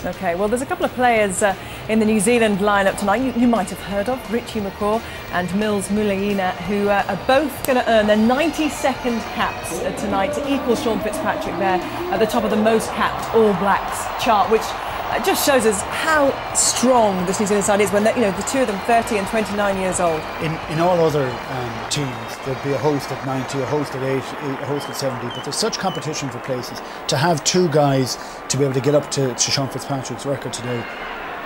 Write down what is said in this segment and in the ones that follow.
OK, well, there's a couple of players in the New Zealand lineup tonight you might have heard of, Richie McCaw and Mills Muliaina, who are both going to earn their 92nd caps tonight to equal Sean Fitzpatrick there at the top of the most capped All Blacks chart, which just shows us how strong this New Zealand side is when the two of them 30 and 29 years old. In all other teams, there'd be a host at 90, a host at 80, a host at 70, but there's such competition for places. To have two guys to be able to get up to Sean Fitzpatrick's record today,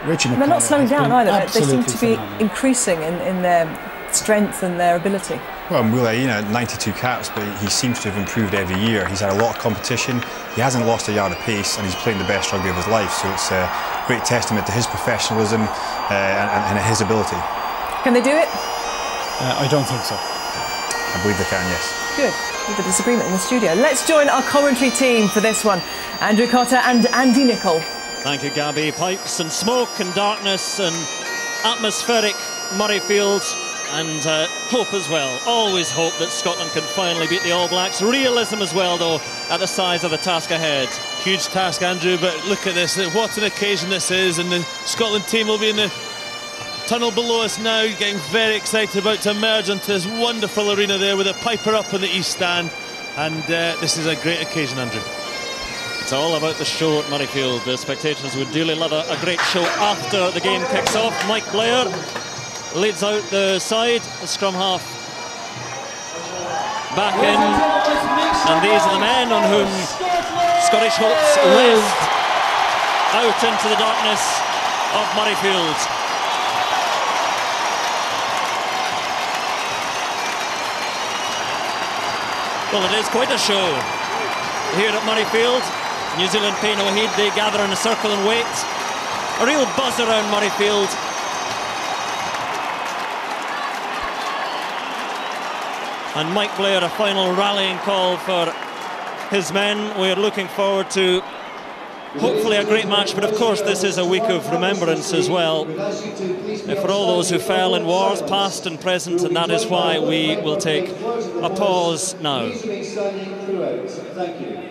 Richie McCaw. They're not slowing down either. They seem to be phenomenal. Increasing in their strength and their ability. Well, Muliaina, 92 caps, but he seems to have improved every year. He's had a lot of competition, he hasn't lost a yard of pace, and he's playing the best rugby of his life, so it's a great testament to his professionalism and his ability. Can they do it? I don't think so. I believe they can, yes. Good. With a disagreement in the studio. Let's join our commentary team for this one. Andrew Cotter and Andy Nichol. Thank you, Gabby. Pipes and smoke and darkness and atmospheric Murrayfield. And hope as well. Always hope that Scotland can finally beat the All Blacks. Realism as well, though, at the size of the task ahead. Huge task, Andrew, but look at this. What an occasion this is. And the Scotland team will be in the tunnel below us now, getting very excited, about to emerge onto this wonderful arena there with a piper up in the East Stand. And this is a great occasion, Andrew. It's all about the show at Murrayfield. The spectators would dearly love a great show after the game kicks off. Mike Blair leads out the side, the scrum half back in, and these are the men on whom Scottish hopes lift out into the darkness of Murrayfield. Well, it is quite a show here at Murrayfield. New Zealand pay no heed, they gather in a circle and wait. A real buzz around Murrayfield. And Mike Blair, a final rallying call for his men. We're looking forward to hopefully a great match, but of course this is a week of remembrance as well for all those who fell in wars past and present, and that is why we will take a pause now. Thank you.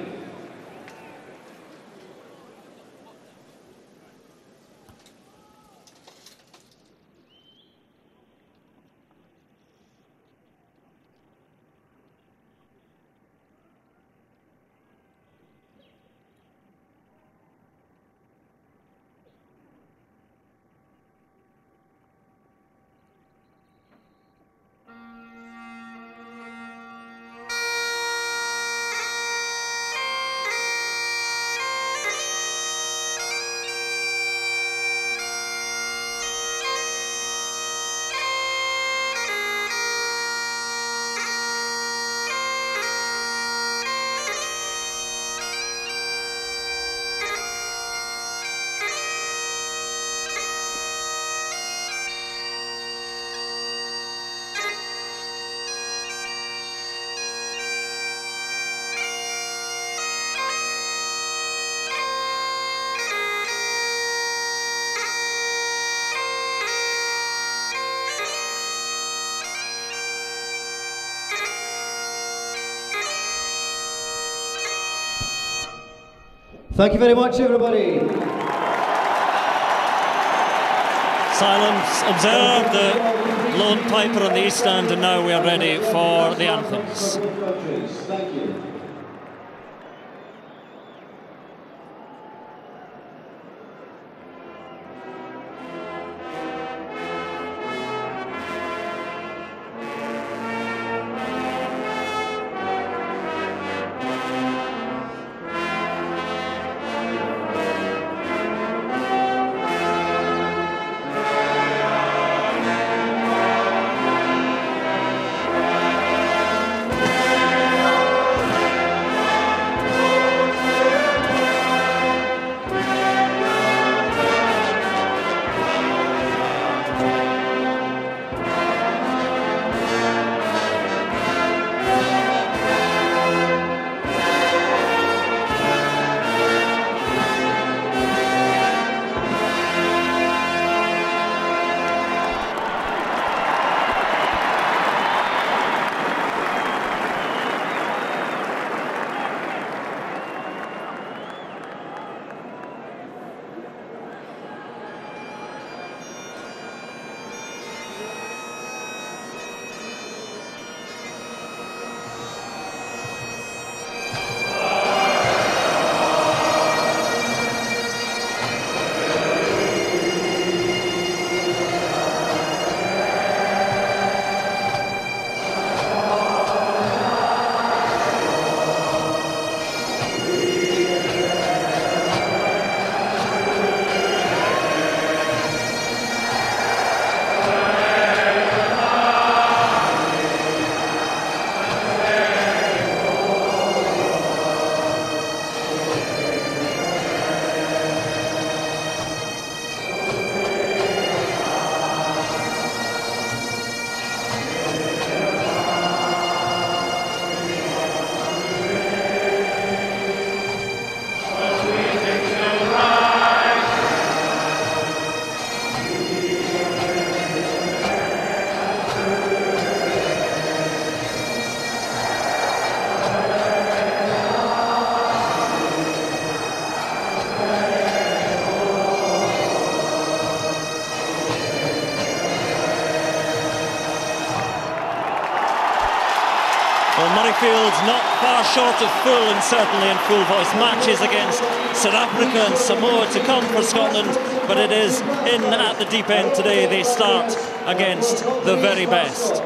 Thank you very much, everybody. Silence observed, the lone piper on the East Stand, and now we are ready for the anthems. Thank you. Well, Murrayfield's not far short of full, and certainly in full voice. Matches against South Africa and Samoa to come for Scotland, but it is in at the deep end today. They start against the very best.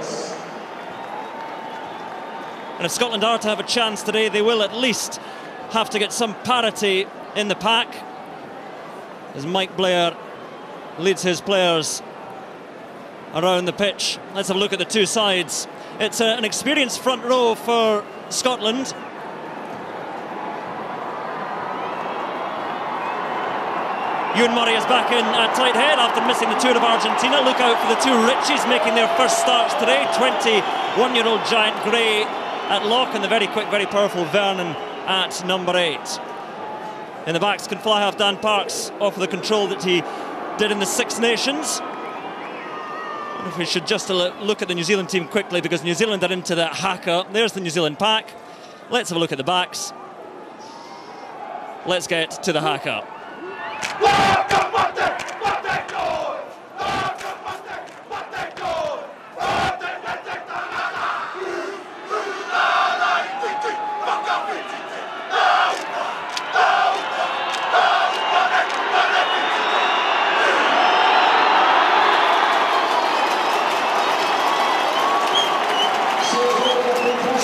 And if Scotland are to have a chance today, they will at least have to get some parity in the pack, as Mike Blair leads his players around the pitch. Let's have a look at the two sides. It's an experienced front row for Scotland. Ewan Murray is back in at tight head after missing the tour of Argentina. Look out for the two Richies making their first starts today. 21-year-old Giant Gray at lock, and the very quick, very powerful Vernon at number 8. In the backs can fly half Dan Parks off of the control that he did in the Six Nations. If we should just look at the New Zealand team quickly, because New Zealand are into that haka. There's the New Zealand pack. Let's have a look at the backs. Let's get to the haka.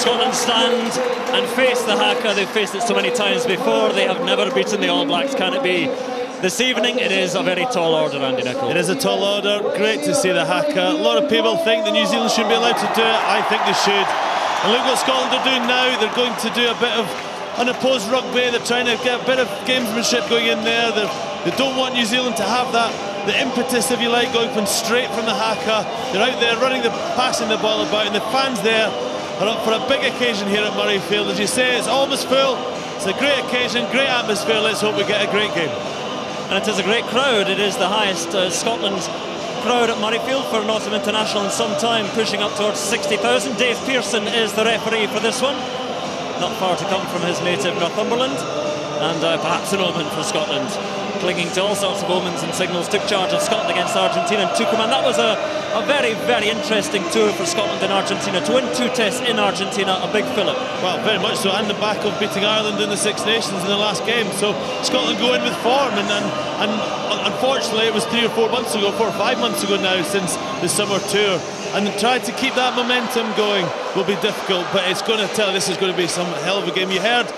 Scotland stand and face the haka. They've faced it so many times before. They have never beaten the All Blacks. Can it be this evening? It is a very tall order, Andy Nicol. It is a tall order. Great to see the haka. A lot of people think that New Zealand shouldn't be allowed to do it. I think they should. And look what Scotland are doing now. They're going to do a bit of unopposed rugby. They're trying to get a bit of gamesmanship going in there. They don't want New Zealand to have that, the impetus, if you like, going from straight from the haka. They're out there running passing the ball about, and the fans there are up for a big occasion here at Murrayfield. As you say, it's almost full. It's a great occasion, great atmosphere. Let's hope we get a great game. And it is a great crowd. It is the highest Scotland crowd at Murrayfield for Nottingham International in some time, pushing up towards 60,000. Dave Pearson is the referee for this one. Not far to come from his native Northumberland. And perhaps an omen for Scotland. Clinging to all sorts of omens and signals, took charge of Scotland against Argentina and took command. That was a very, very interesting tour for Scotland in Argentina. To win 2 tests in Argentina, a big fillip. Well, very much so, and the back of beating Ireland in the Six Nations in the last game. So Scotland go in with form, and unfortunately it was 3 or 4 months ago, 4 or 5 months ago now, since the summer tour. And trying to keep that momentum going will be difficult, but it's going to tell this is going to be some hell of a game. You heard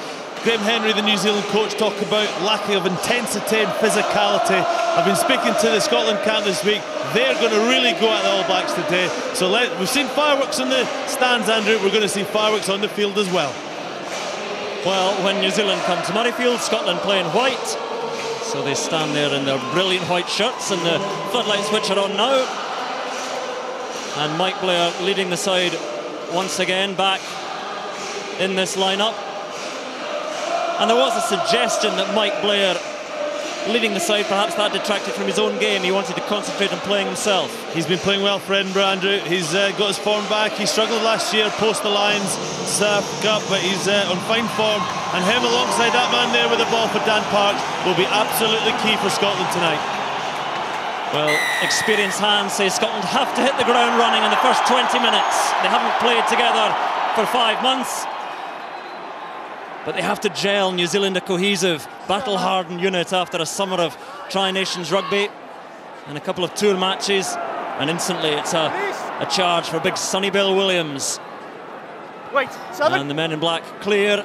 Graham Henry, the New Zealand coach, talk about lack of intensity and physicality. I've been speaking to the Scotland camp this week. They're going to really go at the All Blacks today. So we've seen fireworks in the stands, Andrew. We're going to see fireworks on the field as well. Well, when New Zealand come to Murrayfield, Scotland play in white. So they stand there in their brilliant white shirts, and the floodlights which are on now. And Mike Blair leading the side once again back in this lineup. And there was a suggestion that Mike Blair leading the side, perhaps that detracted from his own game. He wanted to concentrate on playing himself. He's been playing well for Edinburgh, Andrew. He's got his form back. He struggled last year post the Lions Cup, but he's on fine form. And him alongside that man there with the ball for Dan Parks will be absolutely key for Scotland tonight. Well, experienced hands say Scotland have to hit the ground running in the first 20 minutes. They haven't played together for 5 months. But they have to gel. New Zealand, a cohesive, battle-hardened unit after a summer of Tri-Nations rugby and a couple of tour matches. And instantly it's a charge for big Sonny Bill Williams. And the men in black clear.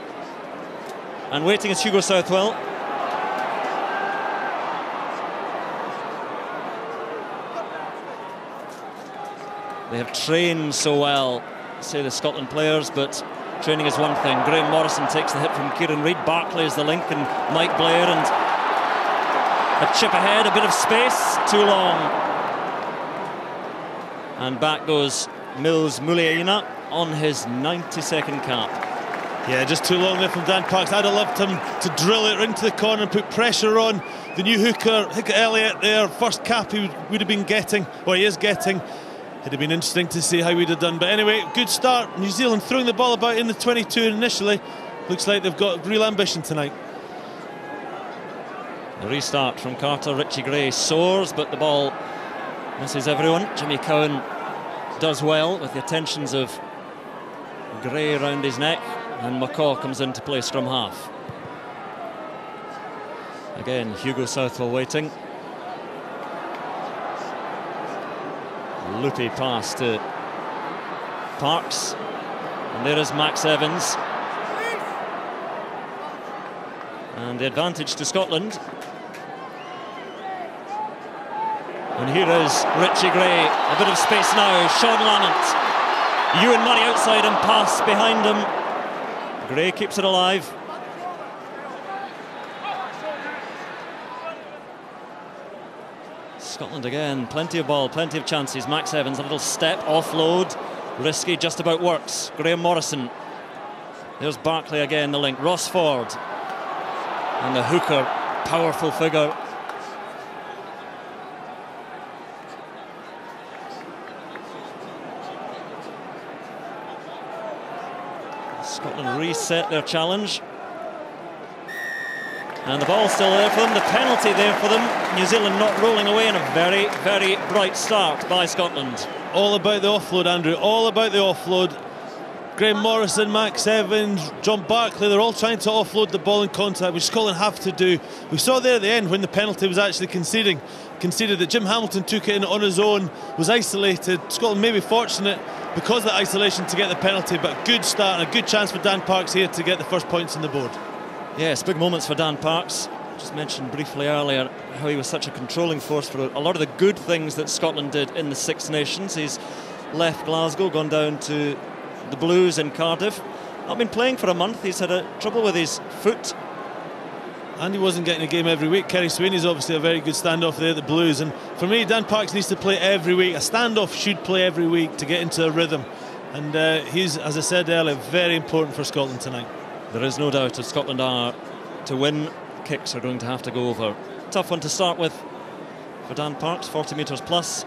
And waiting is Hugo Southwell. They have trained so well, say the Scotland players, but training is one thing. Graham Morrison takes the hit from Kieran Reid. Barclay is the link, and Mike Blair, and a chip ahead, a bit of space, too long. And back goes Mills Muliaina on his 92nd cap. Yeah, just too long there from Dan Parks. I'd have loved him to drill it into the corner and put pressure on the new hooker Elliott there. First cap he would have been getting, or he is getting. It'd have been interesting to see how we'd have done. But anyway, good start. New Zealand throwing the ball about in the 22 initially. Looks like they've got real ambition tonight. The restart from Carter. Richie Gray soars, but the ball misses everyone. Jimmy Cowan does well with the attentions of grey round his neck, and McCaw comes in to play scrum half. Again, Hugo Southwell waiting. Loopy pass to Parks, and there is Max Evans, and the advantage to Scotland. And here is Richie Gray, a bit of space now. Sean Lamont, Ewan Murray outside and pass behind him. Gray keeps it alive. Scotland again, plenty of ball, plenty of chances. Max Evans, a little step, offload, risky, just about works. Graham Morrison. There's Barclay again, the link. Ross Ford. And the hooker, powerful figure. Scotland reset their challenge. And the ball's still there for them, the penalty there for them. New Zealand not rolling away, in a very, very bright start by Scotland. All about the offload, Andrew, all about the offload. Graham Morrison, Max Evans, John Barclay, they're all trying to offload the ball in contact, which Scotland have to do. We saw there at the end when the penalty was actually conceded that Jim Hamilton took it in on his own, was isolated. Scotland may be fortunate because of that isolation to get the penalty, but a good start and a good chance for Dan Parks here to get the first points on the board. Yes, big moments for Dan Parks. Just mentioned briefly earlier how he was such a controlling force for a lot of the good things that Scotland did in the Six Nations. He's left Glasgow, gone down to the Blues in Cardiff. Not been playing for a month. He's had trouble with his foot. And he wasn't getting a game every week. Kerry Sweeney's obviously a very good standoff there at the Blues. And for me, Dan Parks needs to play every week. A standoff should play every week to get into a rhythm. And he's, as I said earlier, very important for Scotland tonight. There is no doubt if Scotland are to win, kicks are going to have to go over. Tough one to start with for Dan Parks, 40 metres plus.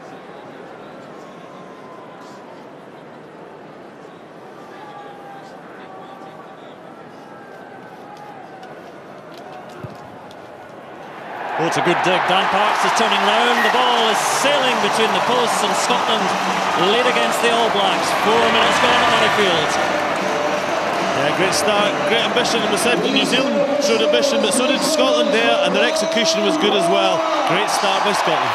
Oh, it's a good dig. Dan Parks is turning round. The ball is sailing between the posts, and Scotland lead against the All Blacks. 4 minutes gone at Murrayfield. Yeah, great start, great ambition, and we said New Zealand showed ambition, but so did Scotland there, and their execution was good as well. Great start by Scotland.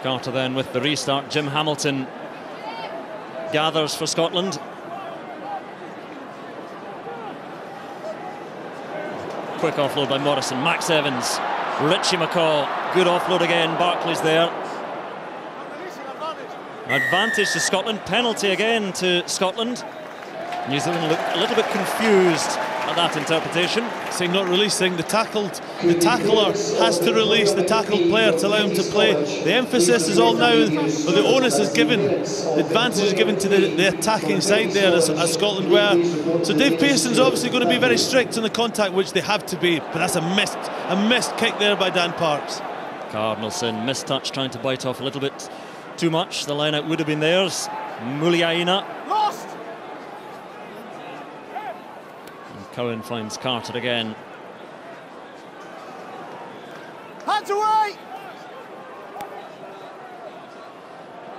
Carter then with the restart. Jim Hamilton gathers for Scotland. Quick offload by Morrison. Max Evans, Richie McCaw, good offload again. Barclay's there. Advantage to Scotland, penalty again to Scotland. New Zealand look a little bit confused at that interpretation. Saying not releasing, the tackler has to release the tackled player to allow him to play. The emphasis is all now, or the onus is given, the advantage is given to the attacking side there as Scotland were. So Dave Pearson's obviously going to be very strict on the contact, which they have to be, but that's a missed kick there by Dan Parks. Cardinalson, missed touch, trying to bite off a little bit too much. The line out would have been theirs. Muliaina. Lost. And Cohen finds Carter again. Hands away.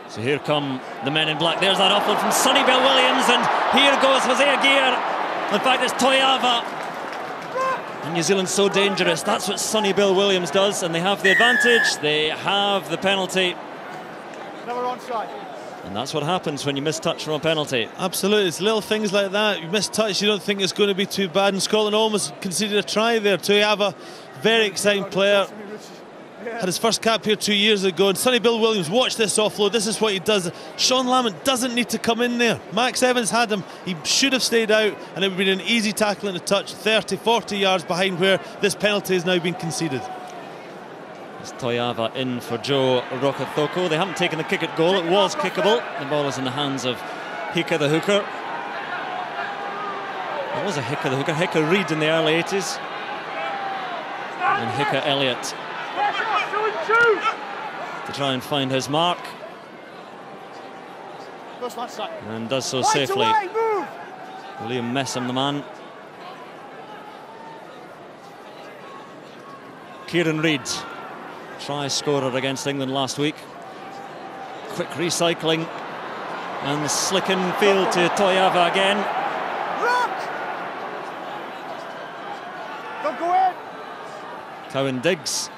So here come the men in black. There's that offload from Sonny Bill Williams, and here goes Jose Aguirre. In fact, it's Toeava. And New Zealand's so dangerous. That's what Sonny Bill Williams does, and they have the advantage. They have the penalty. Never onside. And that's what happens when you miss touch from a penalty. Absolutely, it's little things like that. You miss touch, you don't think it's going to be too bad. And Scotland almost conceded a try there. Toeava, very exciting player. Had his first cap here 2 years ago. And Sonny Bill Williams, watch this offload. This is what he does. Sean Lamont doesn't need to come in there. Max Evans had him. He should have stayed out, and it would have been an easy tackle and a touch, 30, 40 yards behind where this penalty has now been conceded. It's Toeava in for Joe Rokathoko. They haven't taken the kick at goal. It was kickable. The ball is in the hands of Hika the hooker. It was a Hika the hooker. Hika Reid in the early 80s. And Hika Elliott to try and find his mark. And does so safely. Liam Messam, the man. Kieran Reid. try scorer against England last week. Quick recycling and the slick in field to Toeava again. Rock! Don't go in! Cowan digs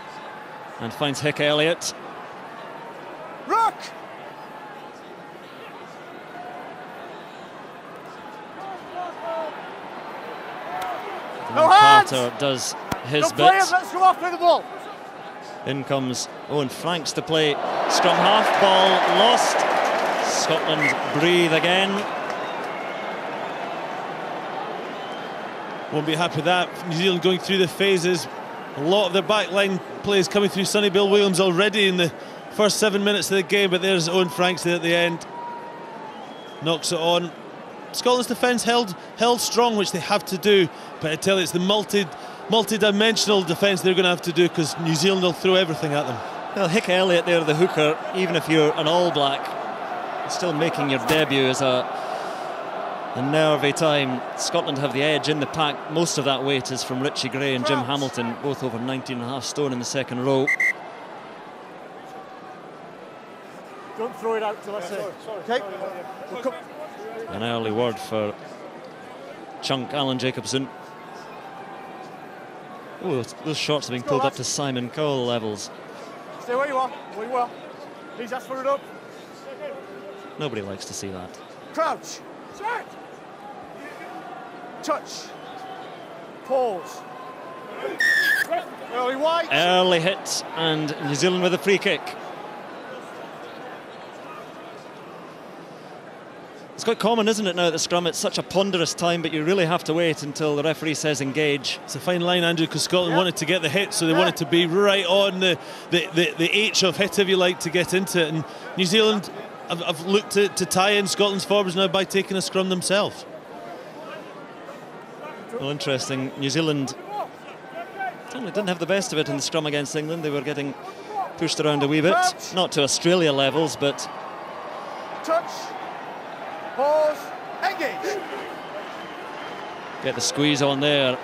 and finds Hick Elliott. Rock! No hands! Carter does his Don't play bit. it, let's go after the ball. In comes Owen Franks to play scrum half. Ball lost. Scotland breathe again. Won't be happy with that. New Zealand going through the phases. A lot of their backline plays coming through. Sonny Bill Williams already in the first 7 minutes of the game, but there's Owen Franks there at the end. Knocks it on. Scotland's defence held strong, which they have to do, but I tell you, it's the multi-dimensional defence they're going to have to do, because New Zealand will throw everything at them. Well, Hick Elliott there, the hooker, even if you're an All Black, still making your debut is a nervy time. Scotland have the edge in the pack. Most of that weight is from Richie Gray and Jim Hamilton, both over 19.5 stone in the second row. Don't throw it out till I say. Okay. We'll come. An early word for Chunk Alan Jacobsen. Oh, those shots are being pulled up to Simon Cowell levels. Stay where you are. Where you are. Please ask for it up. Nobody likes to see that. Crouch. Touch. Pause. Early white. Early hit, and New Zealand with a free kick. It's quite common, isn't it, now at the scrum? It's such a ponderous time, but you really have to wait until the referee says engage. It's a fine line, Andrew, because Scotland wanted to get the hit, so they wanted to be right on the H of hit, if you like, to get into it. And New Zealand have looked to tie in Scotland's forwards now by taking a scrum themselves. Well, interesting. New Zealand certainly didn't have the best of it in the scrum against England. They were getting pushed around a wee bit. Not to Australia levels, but... Touch. Pause. Engage. Get the squeeze on there.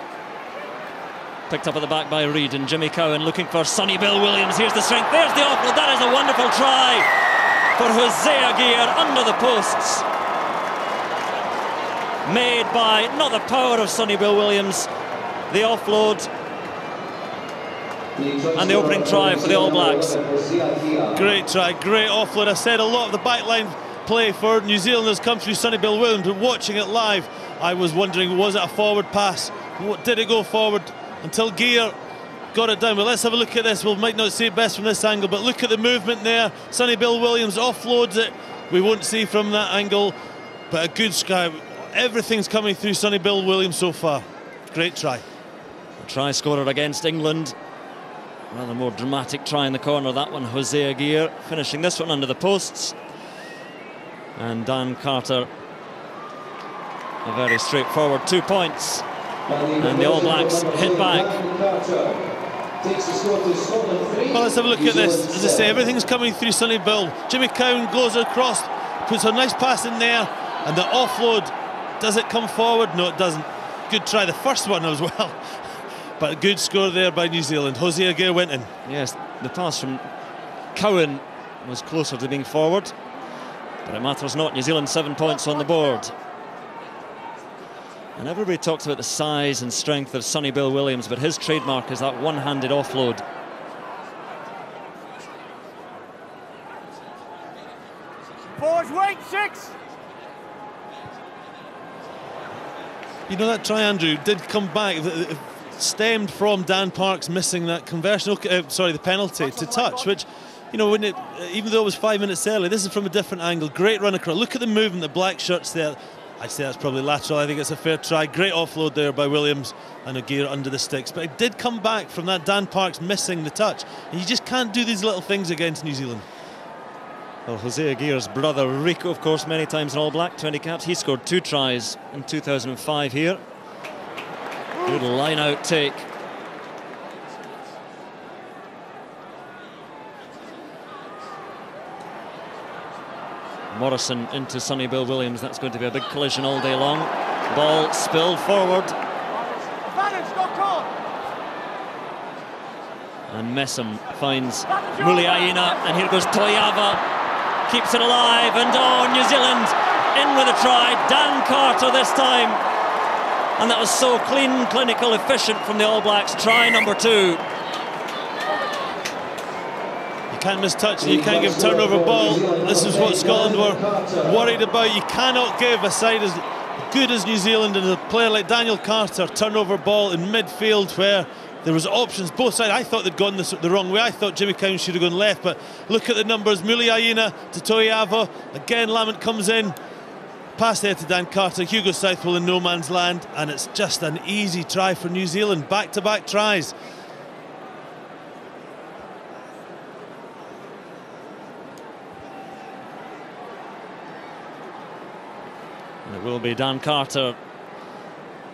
Picked up at the back by Reid, and Jimmy Cowan looking for Sonny Bill Williams. Here's the strength. There's the offload. That is a wonderful try for Jose Aguirre under the posts. Made by, not the power of Sonny Bill Williams, the offload and the opening try for the All Blacks. Great try, great offload. I said a lot of the backline play for New Zealand has come through Sonny Bill Williams, but watching it live, I was wondering, was it a forward pass? Did it go forward? Until Gear got it down. But let's have a look at this. We might not see it best from this angle, but look at the movement there. Sonny Bill Williams offloads it. We won't see from that angle, but a good sky. Everything's coming through Sonny Bill Williams so far. Great try. A try scorer against England. Rather more dramatic try in the corner, that one, Jose Aguirre, finishing this one under the posts. And Dan Carter, a very straightforward 2 points. And the All Blacks hit back. Well, let's have a look at this. As I say, everything's coming through Sonny Bill. Jimmy Cowan goes across, puts a nice pass in there, and the offload, does it come forward? No, it doesn't. Good try, the first one as well. But a good score there by New Zealand. Jose Aguirre went in. Yes, the pass from Cowan was closer to being forward. But it matters not. New Zealand 7 points on the board. And everybody talks about the size and strength of Sonny Bill Williams, but his trademark is that one-handed offload. Pause, wait, 6. You know, that try, Andrew, did come back. Stemmed from Dan Parks missing that conversion, the penalty to touch, which, you know, even though it was 5 minutes early, this is from a different angle. Great run across. Look at the movement, the black shirts there. I'd say that's probably lateral. I think it's a fair try. Great offload there by Williams and Aguirre under the sticks. But it did come back from that Dan Parks missing the touch. And you just can't do these little things against New Zealand. Well, Jose Aguirre's brother Rico, of course, many times in All Black, 20 caps. He scored 2 tries in 2005 here. Good line-out take. Morrison into Sonny Bill Williams. That's going to be a big collision all day long. Ball spilled forward. Advantage, knock on. And Messam finds Muliaina, and here goes Toeava, keeps it alive, and oh, New Zealand in with a try. Dan Carter this time, and that was so clean, clinical, efficient from the All Blacks. Try number 2. You can't miss touch and you can't give turnover ball. This is what Scotland were worried about. You cannot give a side as good as New Zealand and a player like Daniel Carter turnover ball in midfield where there was options both sides. I thought they'd gone the wrong way. I thought Jimmy Cowan should have gone left, but look at the numbers. Muliaina to Toeava. Again, Lamont comes in. Pass there to Dan Carter. Hugo Southwell in no man's land, and it's just an easy try for New Zealand. Back-to-back tries. And it will be Dan Carter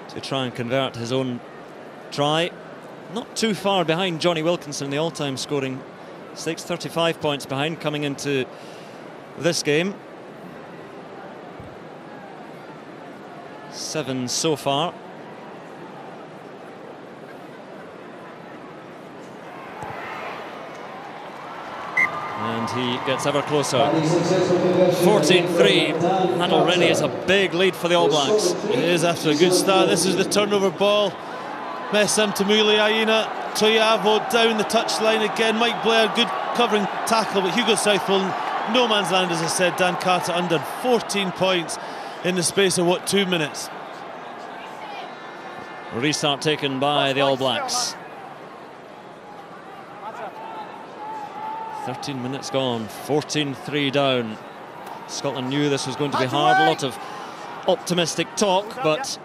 to try and convert his own try. Not too far behind Johnny Wilkinson, the all-time scoring stakes, 35 points behind coming into this game. 7 so far. And he gets ever closer. 14-3. That already is a big lead for the All Blacks. It is after a good start. This is the turnover ball. Messam to Muliaina. Toeava down the touchline again. Mike Blair, good covering tackle, but Hugo Southwell, no man's land, as I said. Dan Carter under 14 points in the space of, what, 2 minutes. Restart taken by the All Blacks. 13 minutes gone, 14-3 down. Scotland knew this was going to be hard. A lot of optimistic talk, but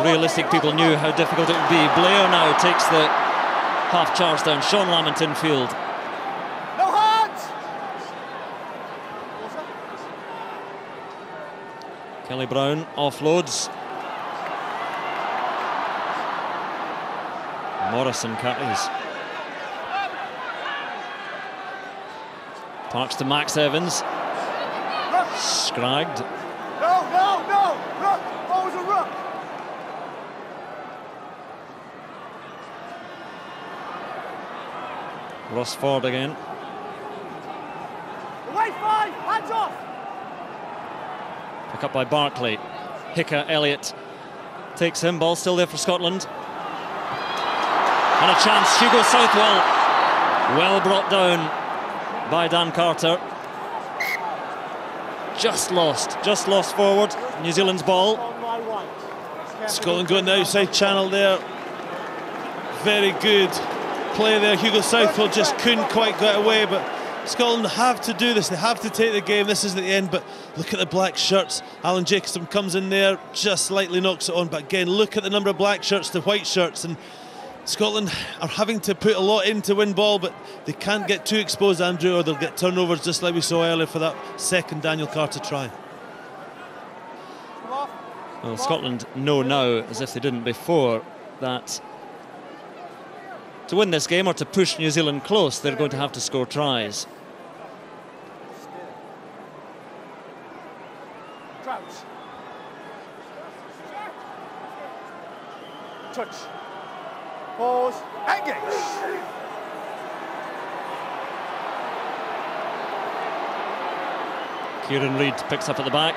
realistic people knew how difficult it would be. Blair now takes the half charge down. Sean Lamont in field. No hands! Kelly Brown offloads. Morrison carries. Parks to Max Evans. Scragged. No! Ruck! Always a ruck! Ross Ford again. Away 5! Hands off! Pick up by Barclay. Hicker Elliott takes him. Ball still there for Scotland. And a chance. Hugo Southwell. Well brought down by Dan Carter. Just lost forward. New Zealand's ball. Scotland going the outside channel there. Very good play there. Hugo Southwell just couldn't quite get away, but Scotland have to do this. They have to take the game. This is the end, but look at the black shirts. Alan Jacobsen comes in there, just slightly knocks it on, but again, look at the number of black shirts to white shirts, and Scotland are having to put a lot in to win ball, but they can't get too exposed, Andrew, or they'll get turnovers just like we saw earlier for that second Daniel Carter try. Well, Scotland know now, as if they didn't before, that to win this game or to push New Zealand close, they're going to have to score tries. Touch. Pause. Engage. Kieran Reid picks up at the back.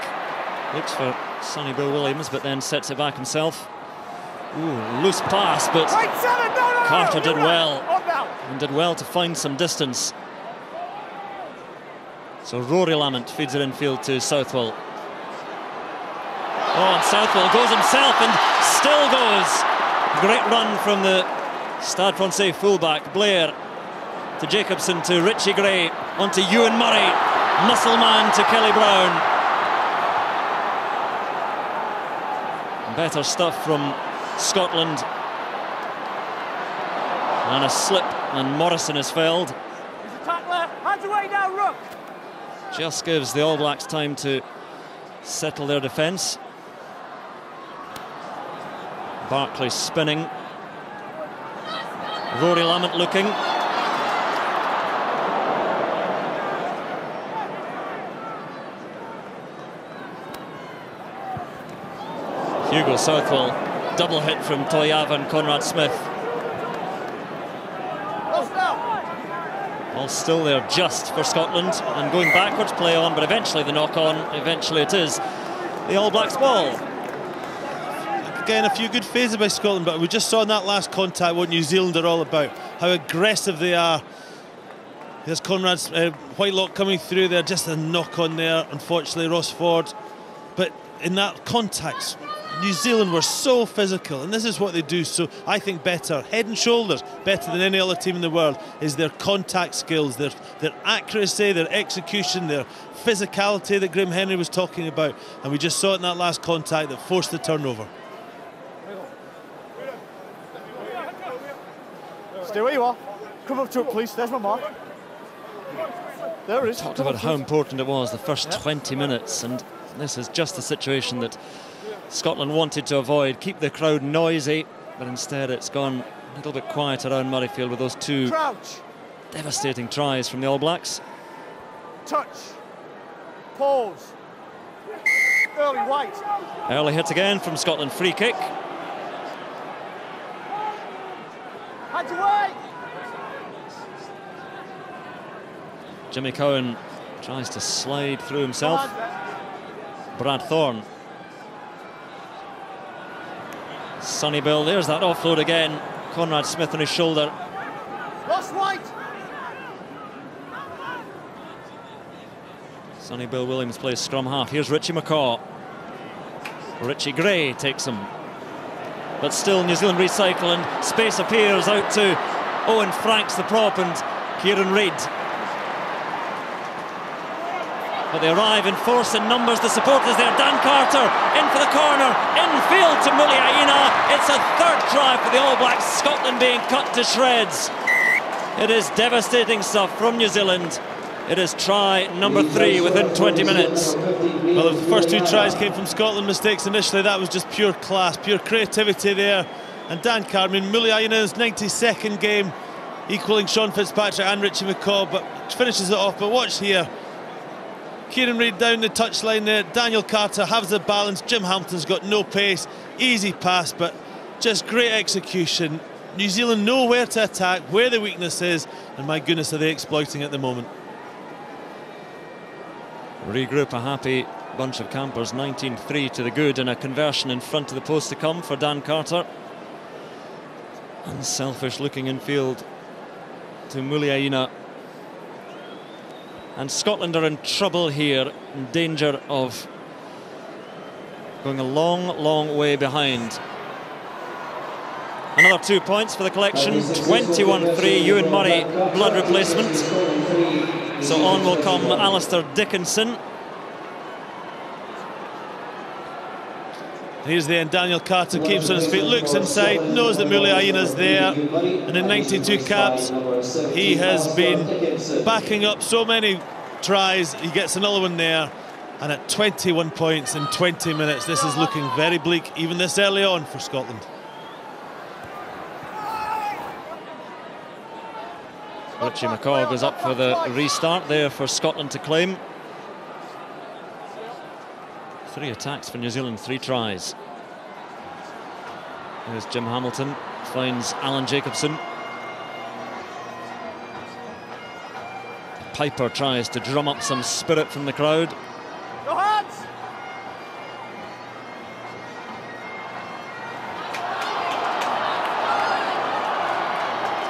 Looks for Sonny Bill Williams, but then sets it back himself. Ooh, loose pass, but Carter did well. And did well to find some distance. So Rory Lamont feeds it infield to Southwell. Oh, and Southwell goes himself and still goes. Great run from the Stade Francais fullback. Blair to Jacobsen to Richie Gray. Onto Ewan Murray. Muscle man to Kelly Brown. Better stuff from Scotland. And a slip, and Morrison is felled. He's a tackler. Hands away now, Rook. Just gives the All Blacks time to settle their defence. Barclay spinning. Rory Lamont looking. Hugo Southwell, double hit from Toeava and Conrad Smith. Ball still there just for Scotland, and going backwards, play on, but eventually the knock-on, eventually it is the All Blacks ball. Again, a few good phases by Scotland, but we just saw in that last contact what New Zealand are all about, how aggressive they are. There's Conrad's Whitelock coming through there, just a knock-on there, unfortunately, Ross Ford. But in that contact, New Zealand were so physical, and this is what they do. So I think better, head and shoulders better than any other team in the world, is their contact skills, their accuracy, their execution, their physicality that Graham Henry was talking about. And we just saw it in that last contact that forced the turnover. Stay where you are. Come up to it, please. There's my mark. There it is. Talked about how important it was the first 20 minutes, and this is just the situation that Scotland wanted to avoid. Keep the crowd noisy, but instead it's gone a little bit quiet around Murrayfield with those two devastating tries from the All Blacks. Touch. Pause. Early white. Early hit again from Scotland, free kick. Hands away. Jimmy Cowan tries to slide through himself. Brad Thorne. Sonny Bill, there's that offload again. Conrad Smith on his shoulder. Lost white. Sonny Bill Williams plays scrum half. Here's Richie McCaw. Richie Gray takes him. But still New Zealand recycle, and space appears out to Owen Franks, the prop, and Kieran Reid. But they arrive in force and numbers. The supporters there. Dan Carter in for the corner. Infield to Muliaina. It's a third try for the All Blacks. Scotland being cut to shreds. It is devastating stuff from New Zealand. It is try number 3 within 20 minutes. Well, the first 2 tries came from Scotland mistakes initially. That was just pure class, pure creativity there. And Dan Carter, Muliaina's 92nd game, equalling Sean Fitzpatrick and Richie McCaw, but finishes it off. But watch here. Kieran Reid down the touchline there. Daniel Carter has the balance. Jim Hamilton's got no pace. Easy pass, but just great execution. New Zealand know where to attack, where the weakness is, and my goodness, are they exploiting at the moment. Regroup, a happy bunch of campers. 19-3 to the good, and a conversion in front of the post to come for Dan Carter. Unselfish looking infield to Muliaina. And Scotland are in trouble here, in danger of going a long, long way behind. Another 2 points for the collection. 21-3, Ewan Murray, blood replacement. So on will come Alistair Dickinson. Here's the end. Daniel Carter keeps on his feet, looks inside, knows that Muliaina's there. And in 92 caps, he has been backing up so many tries. He gets another one there. And at 21 points in 20 minutes, this is looking very bleak, even this early on for Scotland. Richie McCaw goes up for the restart there for Scotland to claim. 3 attacks for New Zealand, 3 tries. Here's Jim Hamilton, finds Alan Jacobsen. Piper tries to drum up some spirit from the crowd. No hands.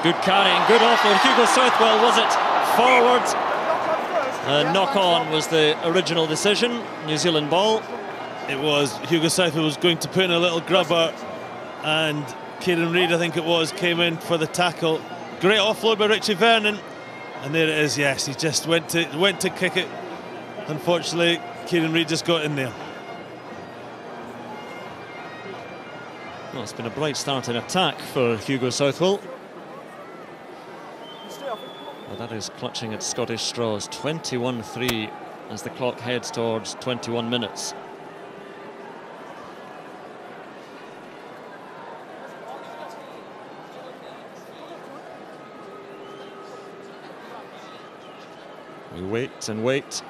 Good carrying, good offload. Hugo Southwell, was it? Forward. Knock-on was the original decision. New Zealand ball. It was. Hugo Southwell was going to put in a little grubber, and Kieran Reid, I think it was, came in for the tackle. Great offload by Richie Vernon, and there it is. Yes, he just went to kick it. Unfortunately, Kieran Reid just got in there. Well, it's been a bright start in attack for Hugo Southwell. Well, that is clutching at Scottish straws. 21-3 as the clock heads towards 21 minutes. We wait and wait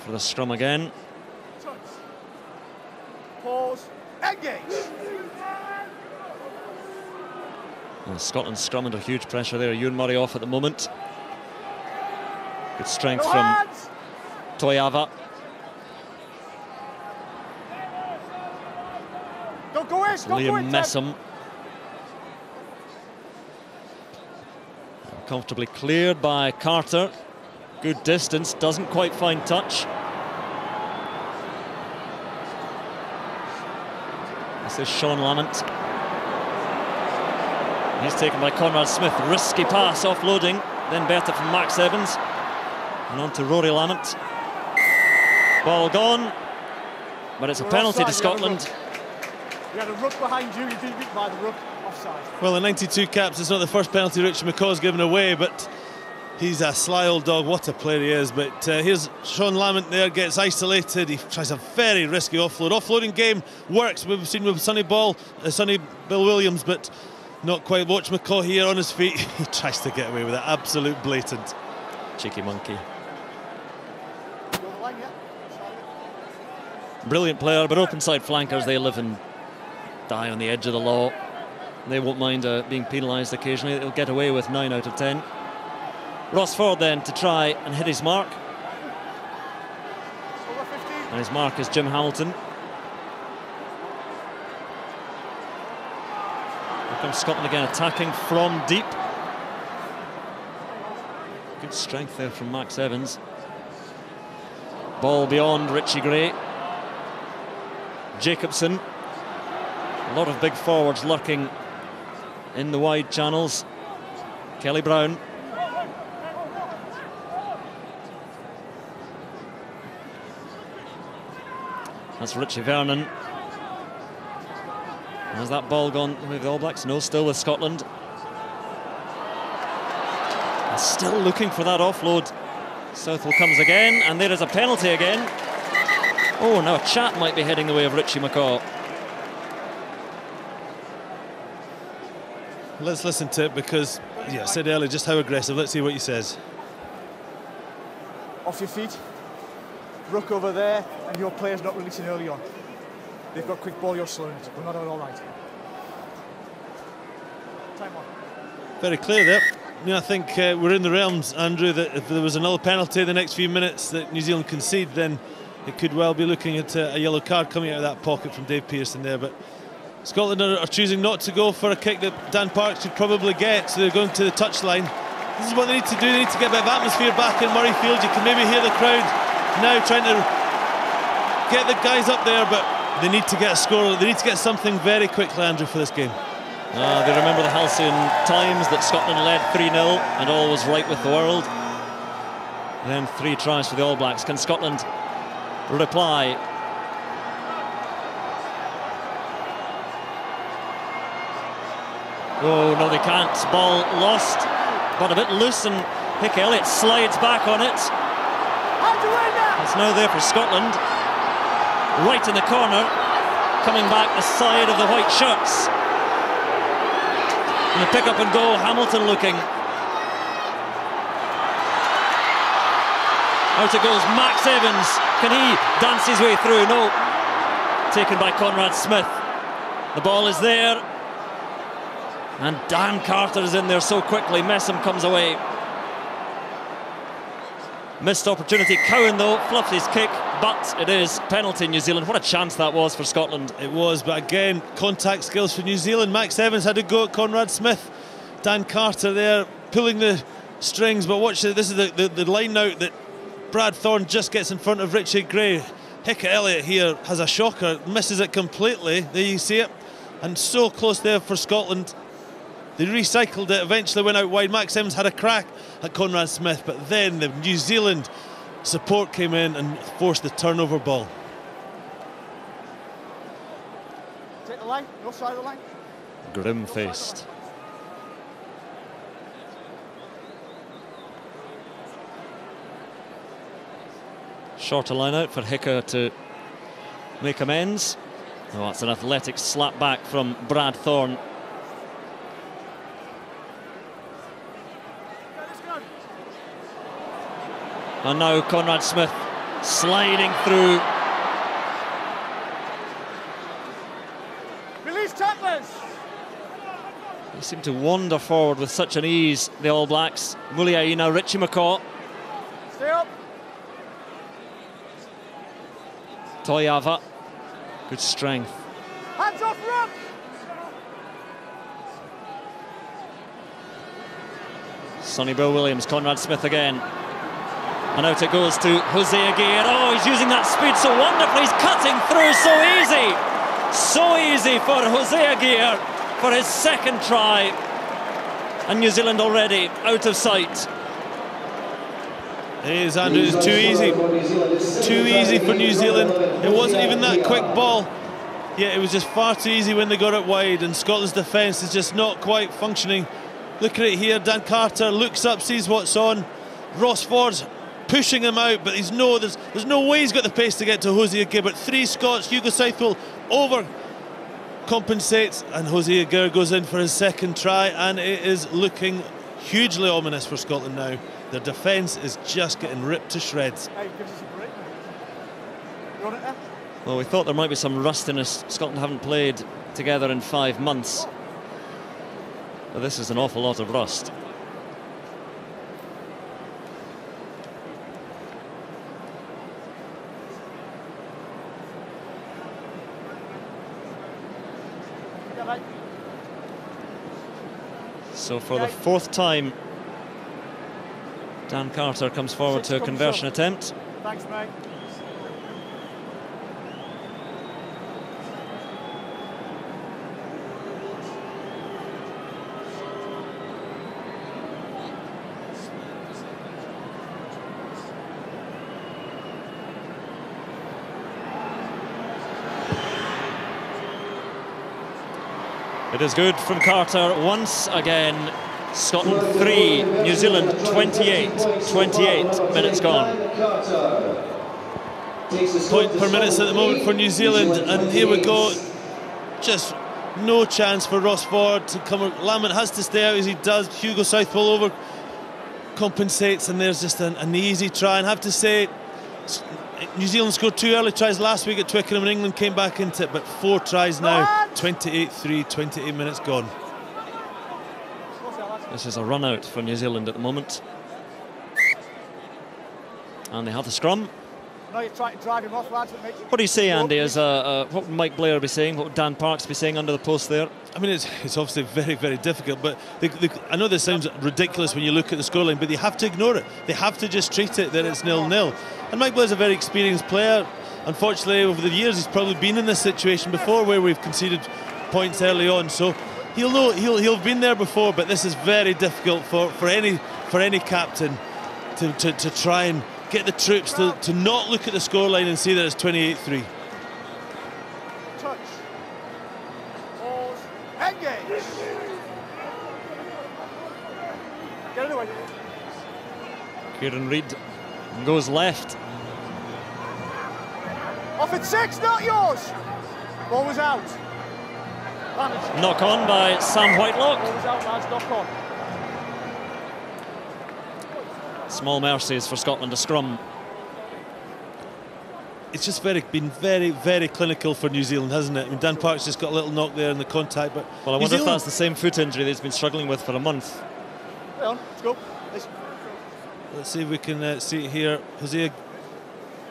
for the scrum again. Pause. Engage. Well, Scotland scrum under huge pressure there. Ewan Murray off at the moment. Good strength from Toeava. Don't go in, Liam Messam. Comfortably cleared by Carter. Good distance, doesn't quite find touch. This is Sean Lamont. He's taken by Conrad Smith. Risky pass, offloading. Then better from Max Evans. And on to Rory Lamont. Ball gone. But it's a penalty to Scotland. You had a ruck behind you, you didn't beat by the ruck. Offside. Well, the 92 caps, it's not the first penalty Richie McCaw's given away, but he's a sly old dog. What a player he is. But here's Sean Lamont there, gets isolated. He tries a very risky offload. Offloading game works. We've seen with Sonny Bill Williams, but not quite. Watch McCaw here on his feet. He tries to get away with it. Absolute blatant. Cheeky monkey. Brilliant player, but open side flankers, they live and die on the edge of the law. They won't mind being penalised occasionally. They'll get away with 9 out of 10. Ross Ford then to try and hit his mark. And his mark is Jim Hamilton. Here comes Scotland again, attacking from deep. Good strength there from Max Evans. Ball beyond Richie Gray. Jacobsen. A lot of big forwards lurking in the wide channels. Kelly Brown. That's Richie Vernon. Has that ball gone with the All Blacks? No, still with Scotland. And still looking for that offload. Southwell comes again, and there is a penalty again. Oh, now a chat might be heading the way of Richie McCaw. Let's listen to it because, yeah, I said earlier just how aggressive. Let's see what he says. Off your feet. Ruck over there, and your player's not releasing early on. They've got quick ball, you're slowing it. We're not all right. Time on. Very clear there. You know, I think we're in the realms, Andrew, that if there was another penalty in the next few minutes that New Zealand concede, then it could well be looking at a yellow card coming out of that pocket from Dave Pearson there. But Scotland are choosing not to go for a kick that Dan Park should probably get, so they're going to the touchline. This is what they need to do. They need to get a bit of atmosphere back in Murrayfield. You can maybe hear the crowd now trying to get the guys up there, but they need to get a score. They need to get something very quickly, Andrew, for this game. They remember the halcyon times that Scotland led 3-0 and all was right with the world. And then 3 tries for the All Blacks. Can Scotland reply? Oh, no, they can't. Ball lost, but a bit loose, and Hick Elliott slides back on it. It's now there for Scotland. Right in the corner, coming back the side of the white shirts. And the pick up and go, Hamilton looking. Out it goes, Max Evans. Can he dance his way through? No. Taken by Conrad Smith. The ball is there. And Dan Carter is in there so quickly. Messam comes away. Missed opportunity. Cowan, though, fluffed his kick, but it is penalty New Zealand. What a chance that was for Scotland. It was, but again, contact skills for New Zealand. Max Evans had a go at Conrad Smith. Dan Carter there pulling the strings, but watch it. This is the line out that Brad Thorne just gets in front of Richie Gray. Hickett Elliott here has a shocker, misses it completely. There you see it, and so close there for Scotland. They recycled it, eventually went out wide. Max Evans had a crack at Conrad Smith, but then the New Zealand support came in and forced the turnover ball. Take the line, no side of the line. Grim-faced. Shorter line out for Hicker to make amends. Oh, that's an athletic slap back from Brad Thorne. And now Conrad Smith sliding through. Release tacklers. They seem to wander forward with such an ease, the All Blacks. Muliaina, Richie McCaw. Stay up. Toeava, good strength. Hands off, run. Sonny Bill Williams, Conrad Smith again. And out it goes to Jose Aguirre. Oh, he's using that speed so wonderfully. He's cutting through so easy. So easy for Jose Aguirre for his second try. And New Zealand already out of sight. It is, Andrew, it's too easy. Too easy for New Zealand. It wasn't even that quick ball. Yeah, it was just far too easy when they got it wide, and Scotland's defence is just not quite functioning. Look at it here, Dan Carter looks up, sees what's on. Ross Ford's pushing him out, but there's no way he's got the pace to get to Jose Aguirre. But 3 Scots, Hugo Southwell over compensates, and Jose Aguirre goes in for his second try, and it is looking hugely ominous for Scotland now. Their defence is just getting ripped to shreds. Hey, gives us a break. You want it there? Well, we thought there might be some rustiness. Scotland haven't played together in 5 months. But this is an awful lot of rust. So for the 4th time, Dan Carter comes forward to a conversion attempt. Thanks, mate. It is good from Carter once again. Scotland 3, New Zealand 28. 28 minutes gone. Point per minute at the moment for New Zealand, and here we go. Just no chance for Ross Ford to come. Lamont has to stay out as he does. Hugo Southwell over compensates, and there's just an easy try. And I have to say, New Zealand scored 2 early tries last week at Twickenham, and England came back into it, but 4 tries now. 28-3, 28 minutes gone. This is a run out for New Zealand at the moment. And they have the scrum. No, you're trying to drive him off, lads. What do you say, Andy? What would Mike Blair be saying? What would Dan Parks be saying under the post there? I mean, it's obviously very, very difficult, but I know this sounds ridiculous when you look at the scoreline, but they have to ignore it. They have to just treat it that it's 0-0. And Mike Blair's a very experienced player. Unfortunately, over the years, he's probably been in this situation before where we've conceded points early on. So he'll know, he'll have been there before, but this is very difficult for any captain to try and get the troops to not look at the scoreline and see that it's 28-3. Touch. Pause. Engage. Get it away. Kieran Reid goes left. Off at 6, not yours. Ball was out. Managed. Knock on by Sam Whitelock. Ball was out, lads. Knock on. Small mercies for Scotland to scrum. It's just been very, very clinical for New Zealand, hasn't it? I mean, Dan Parks just got a little knock there in the contact, but well, I wonder if that's the same foot injury that he's been struggling with for a month. Hang on, let's go. Let's see if we can see it here. Jose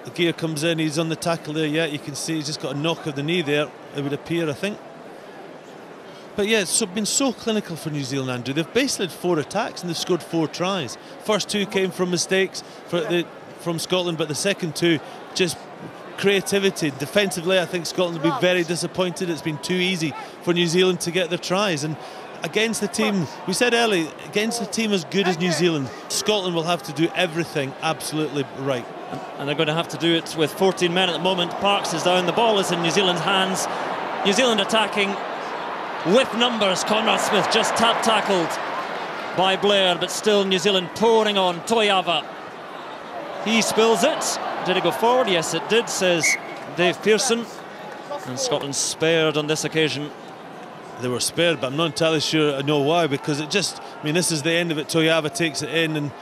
Aguirre comes in, he's on the tackle there. Yeah, you can see he's just got a knock of the knee there, it would appear, I think. But yeah, it's been so clinical for New Zealand, Andrew. They've basically had 4 attacks and they've scored 4 tries. First 2 came from mistakes from Scotland, but the second 2 just creativity. Defensively, I think Scotland will be very disappointed. It's been too easy for New Zealand to get their tries. And against the team, we said earlier, against a team as good as New Zealand, Scotland will have to do everything absolutely right. And they're going to have to do it with 14 men at the moment. Parks is down, the ball is in New Zealand's hands. New Zealand attacking with numbers. Conrad Smith just tackled by Blair, but still New Zealand pouring on. Toeava, he spills it. Did it go forward? Yes, it did, says Dave Pearson. And Scotland spared on this occasion. They were spared, but I'm not entirely sure I know why, because it just, I mean, this is the end of it. Toeava takes it in and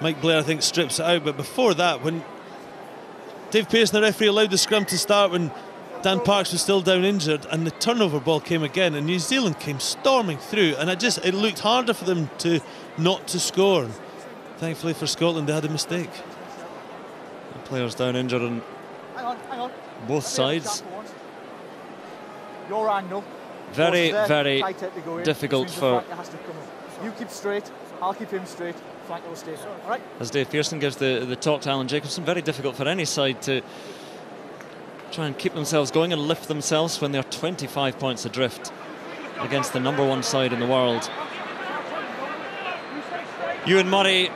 Mike Blair, I think, strips it out. But before that, when Dave Pearson, the referee, allowed the scrum to start when Dan Parks was still down injured, and the turnover ball came again, and New Zealand came storming through, and it looked harder for them not to score. Thankfully for Scotland, they had a mistake. The players down injured on Hang on. both sides. Your angle. Very, very Tight head to go in, difficult which means for... the flanker has to come in. You keep straight, I'll keep him straight, flanker will stay. All right? As Dave Pearson gives the talk to Alan Jacobsen, very difficult for any side to try and keep themselves going and lift themselves when they're 25 points adrift against the #1 side in the world. Ewan Murray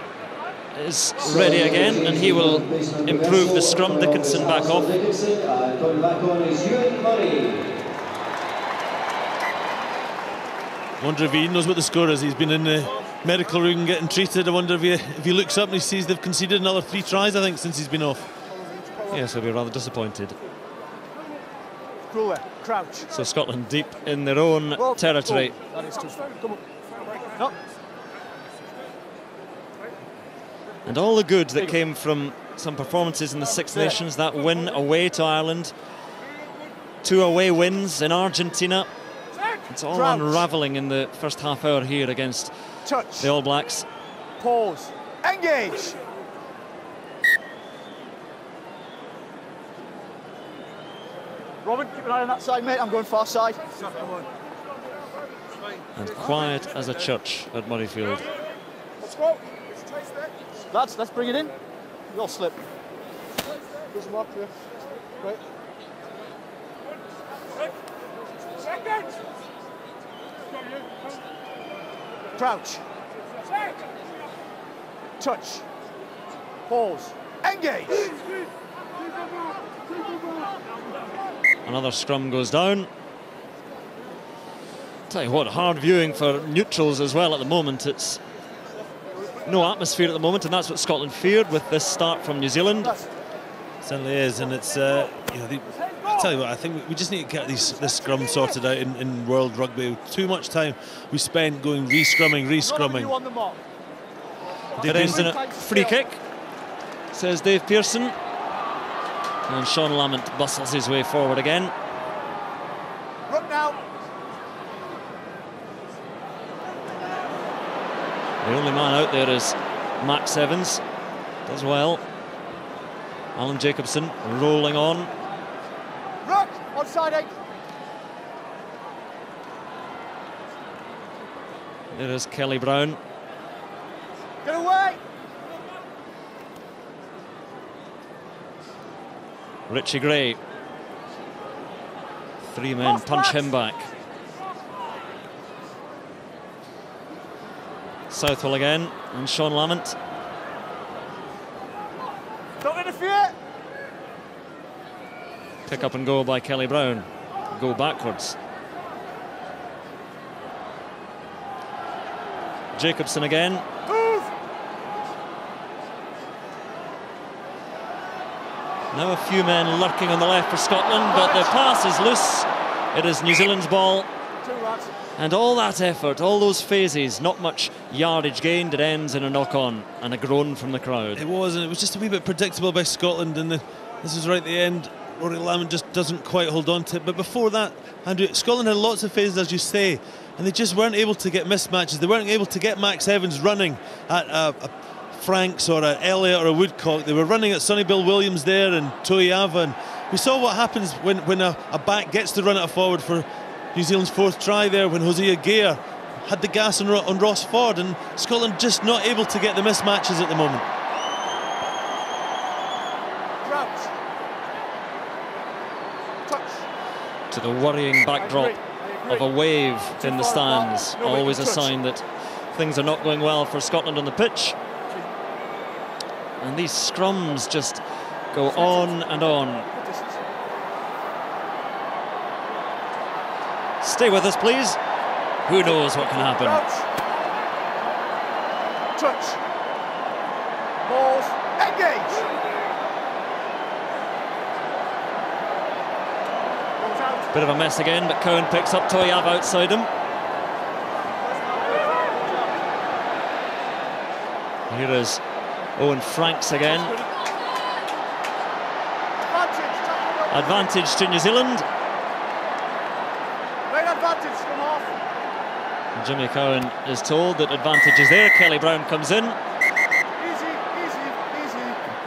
is ready again, and he will improve the scrum. Dickinson back off. Coming back on is Ewan Murray. Wonder if he knows what the score is. He's been in the medical room getting treated. I wonder if he looks up and he sees they've conceded another 3 tries, I think, since he's been off. Yes, he'll be rather disappointed. Pull there, crouch. So Scotland deep in their own territory. That is too far. Come on. No. And all the good that came from some performances in the Six Nations, that win away to Ireland, 2 away wins in Argentina. It's all unravelling in the first half hour here against the All Blacks. Pause. Engage. Robin, keep an eye on that side, mate. I'm going far side. And quiet as a church at Murrayfield. Let's go. Lads, let's bring it in. You'll slip. Doesn't work here. Right. Crouch. Touch. Pause. Engage. Another scrum goes down. Tell you what, hard viewing for neutrals as well at the moment. It's no atmosphere at the moment, and that's what Scotland feared with this start from New Zealand. Certainly is, and it's you know, I tell you what, I think we just need to get this scrum sorted out in World Rugby. Too much time we spent going re-scrumming. It ends in a free kick, says Dave Pearson. And Sean Lamont bustles his way forward again. Look now. The only man out there is Max Evans. Does well. Alan Jacobsen rolling on. Rook, onside 8. There is Kelly Brown. Get away. Richie Gray. 3 men punch him back. Southwell again, and Sean Lamont. Don't interfere. Pick up and go by Kelly Brown. Go backwards. Jacobsen again. Move. Now a few men lurking on the left for Scotland, but the pass is loose. It is New Zealand's ball. And all that effort, all those phases, not much yardage gained. It ends in a knock-on and a groan from the crowd. It was, and it was just a wee bit predictable by Scotland, and this is right at the end. Rory Lamont just doesn't quite hold on to it. But before that, Andrew, Scotland had lots of phases, as you say, and they just weren't able to get mismatches. They weren't able to get Max Evans running at a Franks or an Elliott or a Woodcock. They were running at Sonny Bill Williams there and Toeava, and we saw what happens when a back gets to run at a forward for New Zealand's 4th try there, when Hosea Gare had the gas on Ross Ford, and Scotland just not able to get the mismatches at the moment. To the worrying backdrop of a wave in the stands, always a sign that things are not going well for Scotland on the pitch. And these scrums just go on and on. Stay with us, please. Who knows what can happen? Touch. Balls. Engage. Bit of a mess again, but Cohen picks up Toeava outside him. Here is Owen Franks again. Advantage to New Zealand. Jimmy Cohen is told that advantage is there. Kelly Brown comes in.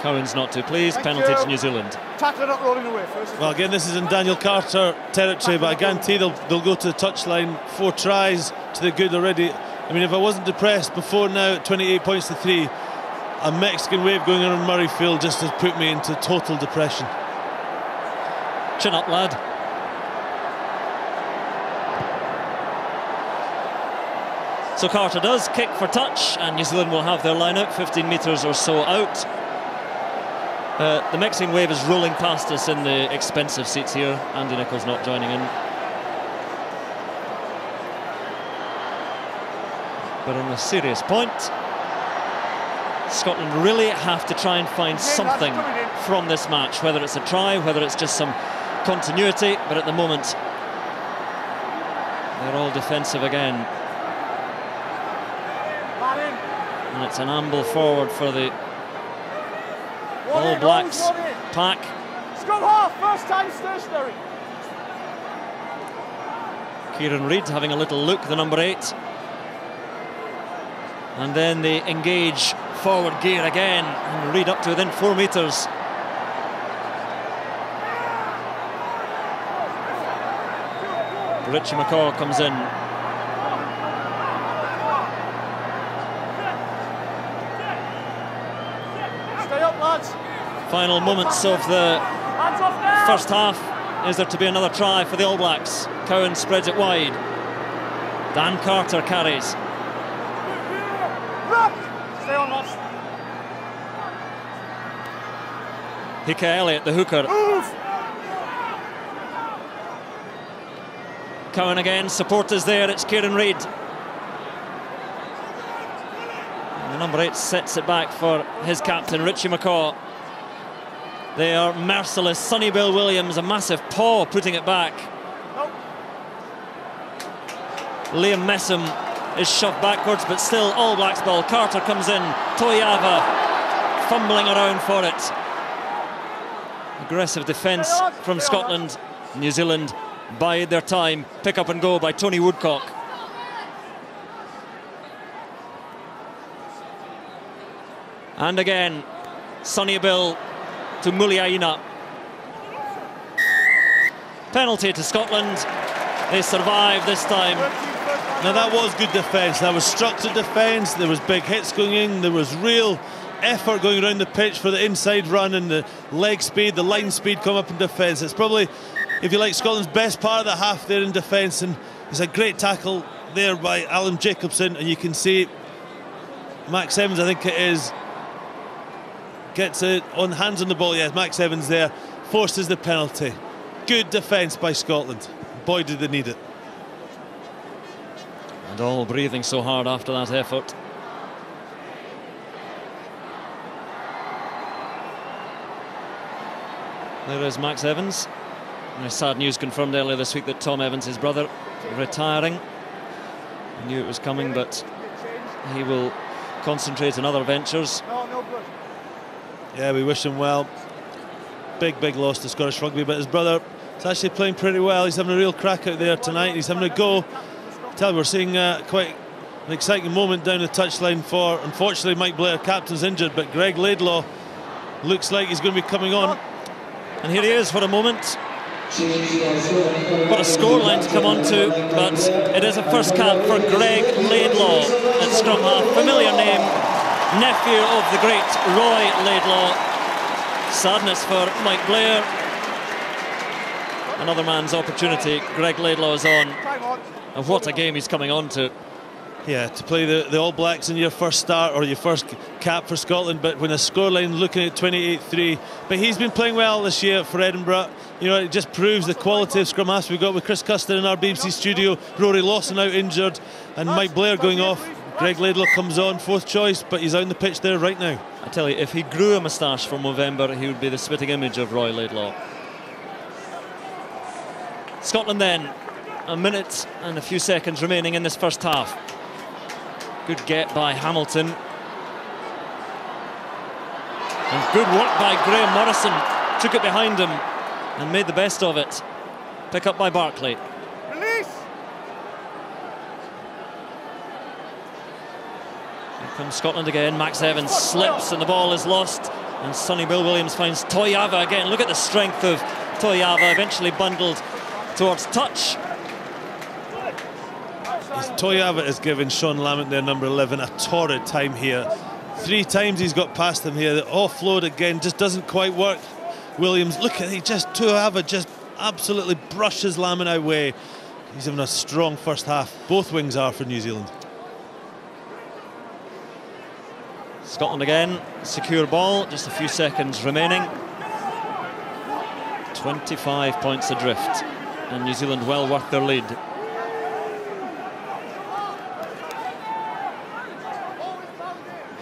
Cowan's not too pleased. Penalty to New Zealand. Tackle not rolling away first. Well, again, this is in Daniel Carter territory, but I guarantee they'll go to the touchline. 4 tries to the good already. I mean, if I wasn't depressed before now at 28 points to 3, a Mexican wave going on Murrayfield just has put me into total depression. Chin up, lad. So Carter does kick for touch, and New Zealand will have their line out 15 metres or so out. The Mexican wave is rolling past us in the expensive seats here. Andy Nicholls not joining in. But on a serious point, Scotland really have to try and find something from this match, whether it's a try, whether it's just some continuity, but at the moment they're all defensive again. And it's an amble forward for the All Blacks pack. Scrum half, first time stationary. Kieran Reid having a little look, the number 8. And then they engage forward gear again, and Reid up to within 4 metres. Richie McCaw comes in. Stay up, lads. Final moments of the first half. Is there to be another try for the All Blacks? Cowan spreads it wide. Dan Carter carries. Stay on, lads. Hika Elliott, the hooker. Move. Cowan again, support is there, it's Kieran Reid. And the number 8 sets it back for his captain, Richie McCaw. They are merciless. Sonny Bill Williams, a massive paw putting it back. Nope. Liam Messam is shoved backwards, but still All Blacks ball. Carter comes in, Toeava fumbling around for it. Aggressive defence from Scotland. New Zealand bide their time. Pick up and go by Tony Woodcock. And again, Sonny Bill to Muliaina. Penalty to Scotland. They survive this time. Now that was good defence. That was structured defence. There was big hits going in. There was real effort going around the pitch for the inside run and the leg speed, the line speed come up in defence. It's probably, if you like, Scotland's best part of the half there in defence, and it's a great tackle there by Alan Jacobsen, and you can see Max Evans, I think it is, gets it on hands on the ball. Yes, Max Evans there forces the penalty. Good defence by Scotland. Boy, did they need it. And all breathing so hard after that effort. There is Max Evans. And sad news confirmed earlier this week that Tom Evans, his brother, retiring. I knew it was coming, but he will concentrate on other ventures. Yeah, we wish him well. Big loss to Scottish rugby, but his brother is actually playing pretty well. He's having a real crack out there tonight. He's having a go. Tell you, we're seeing quite an exciting moment down the touchline for, unfortunately, Mike Blair, captain's injured, but Greg Laidlaw looks like he's going to be coming on. And here he is for a moment. What a scoreline to come on to, but it is a first cap for Greg Laidlaw at scrum half. Familiar name, nephew of the great Roy Laidlaw. Sadness for Mike Blair. Another man's opportunity. Greg Laidlaw is on. And what a game he's coming on to. Yeah, to play the All Blacks in your first start or your first cap for Scotland, but when a scoreline looking at 28-3. But he's been playing well this year for Edinburgh. You know, it just proves the quality of scrum halves we've got with Chris Custer in our BBC studio, Rory Lawson out injured, and Mike Blair going off. Greg Laidlaw comes on, 4th choice, but he's out on the pitch there right now. I tell you, if he grew a moustache for Movember, he would be the spitting image of Roy Laidlaw. Scotland then, a minute and a few seconds remaining in this first half. Good get by Hamilton. And good work by Graham Morrison. Took it behind him and made the best of it. Pick up by Barclay. Release. Here comes Scotland again. Max Evans slips and the ball is lost. And Sonny Bill Williams finds Toeava again. Look at the strength of Toeava, eventually bundled towards touch. Toeava is giving Sean Lamont, their number 11, a torrid time here. 3 times he's got past him here. The offload again just doesn't quite work. Williams, look at it, Toeava just absolutely brushes Lamont away. He's having a strong first half. Both wings are for New Zealand. Scotland again, secure ball, just a few seconds remaining. 25 points adrift, and New Zealand well worth their lead.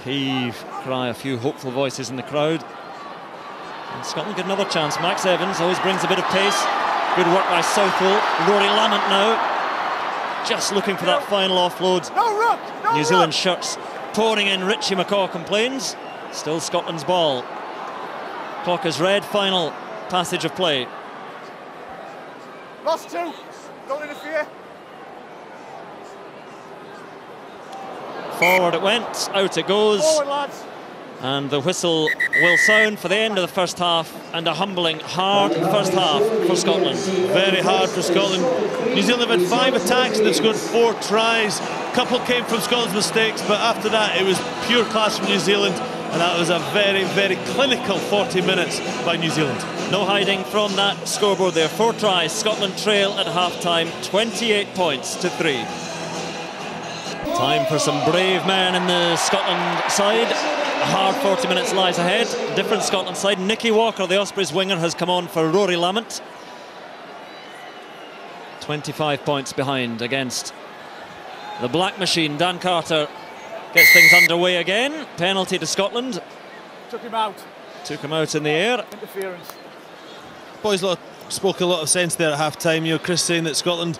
Heave cry, a few hopeful voices in the crowd. And Scotland get another chance. Max Evans always brings a bit of pace. Good work by Southwell. Rory Lamont now, just looking for that final offload. New Zealand shirts pouring in. Richie McCaw complains. Still Scotland's ball. Clock is red. Final passage of play. Lost 2. Don't interfere. Forward it went. Out it goes. Forward, lads. And the whistle will sound for the end of the first half, and a humbling, hard first half for Scotland. Very hard for Scotland. New Zealand have had 5 attacks and they've scored 4 tries. A couple came from Scotland's mistakes, but after that it was pure class from New Zealand, and that was a very, very clinical 40 minutes by New Zealand. No hiding from that scoreboard there. 4 tries. Scotland trail at half-time, 28 points to 3. Time for some brave men in the Scotland side. A hard 40 minutes lies ahead. Different Scotland side. Nicky Walker, the Ospreys winger, has come on for Rory Lamont. 25 points behind against the Black Machine. Dan Carter gets things underway again. Penalty to Scotland. Took him out. Took him out in the air. Interference. Boys spoke a lot of sense there at half-time. Chris saying that Scotland,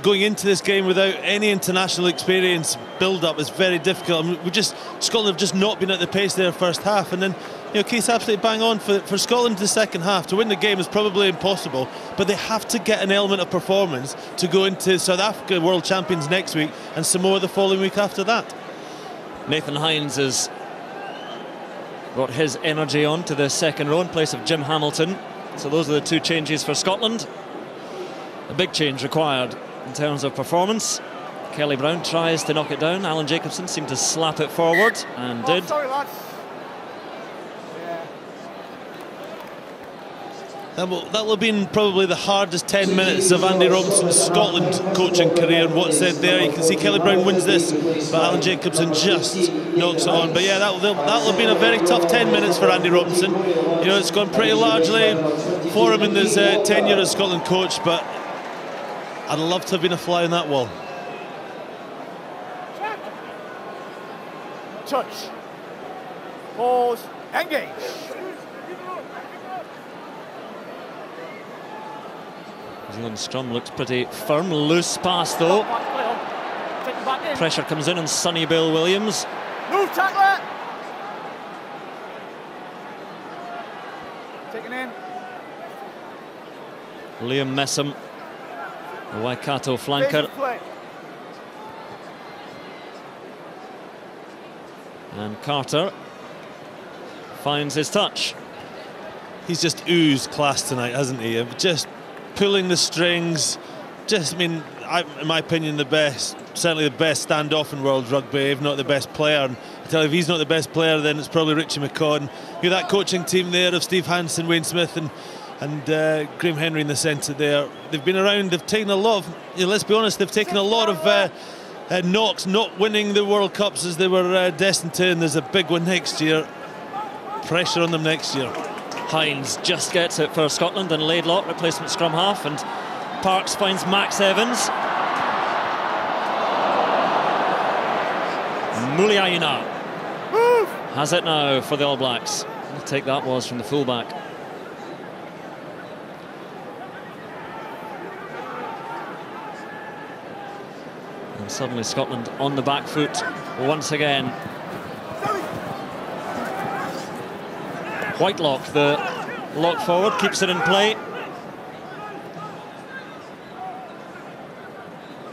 going into this game without any international experience build-up is very difficult. Scotland have just not been at the pace of their first half, and then Keith's absolutely bang on for Scotland the second half. To win the game is probably impossible, but they have to get an element of performance to go into South Africa World Champions next week and Samoa the following week after that. Nathan Hines has brought his energy on to the second row in place of Jim Hamilton. So those are the 2 changes for Scotland. A big change required in terms of performance. Kelly Brown tries to knock it down. Alan Jacobsen seemed to slap it forward and did. Sorry, lads. That will have been probably the hardest 10 minutes of Andy Robinson's Scotland coaching career. And what's said there, you can see Kelly Brown wins this, but Alan Jacobsen just knocks it on. But yeah, that'll have been a very tough 10 minutes for Andy Robinson. It's gone pretty largely for him in his tenure as Scotland coach, but I'd love to have been a fly on that wall. Touch. Pause. Engage. New Zealand scrum looks pretty firm. Loose pass though. Pressure comes in on Sonny Bill Williams. Move, tackler. Taken in. Liam Messam, the Waikato flanker. And Carter finds his touch. He's just oozed class tonight, hasn't he? Just pulling the strings. In my opinion, certainly the best standoff in world rugby, if not the best player. And I tell you, if he's not the best player, then it's probably Richie McCaw. And that coaching team there of Steve Hansen, Wayne Smith, and Graham Henry in the centre there. They've been around. They've taken a lot of. Let's be honest. They've taken a lot of knocks, not winning the World Cups as they were destined to. And there's a big one next year. Pressure on them next year. Hines just gets it for Scotland, and Laidlaw, replacement scrum half, and Parks finds Max Evans. Muliaina has it now for the All Blacks. What a take that was from the fullback. And suddenly Scotland on the back foot once again. Whitelock, the lock forward, keeps it in play.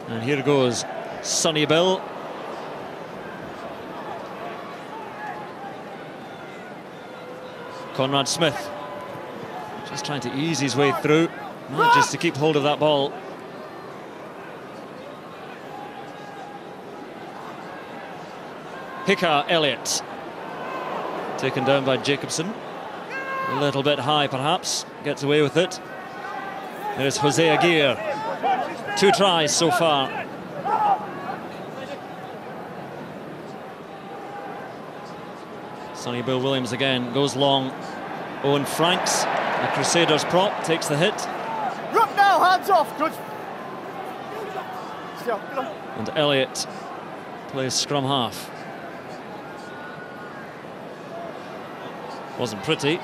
And here goes Sonny Bill. Conrad Smith just trying to ease his way through, manages to keep hold of that ball. Hika Elliott taken down by Jacobsen, a little bit high perhaps, gets away with it. There's Jose Aguirre, 2 tries so far. Sonny Bill Williams again goes long. Owen Franks, the Crusaders prop, takes the hit. Rook now, hands off, good. Still, And Elliott plays scrum half. Wasn't pretty.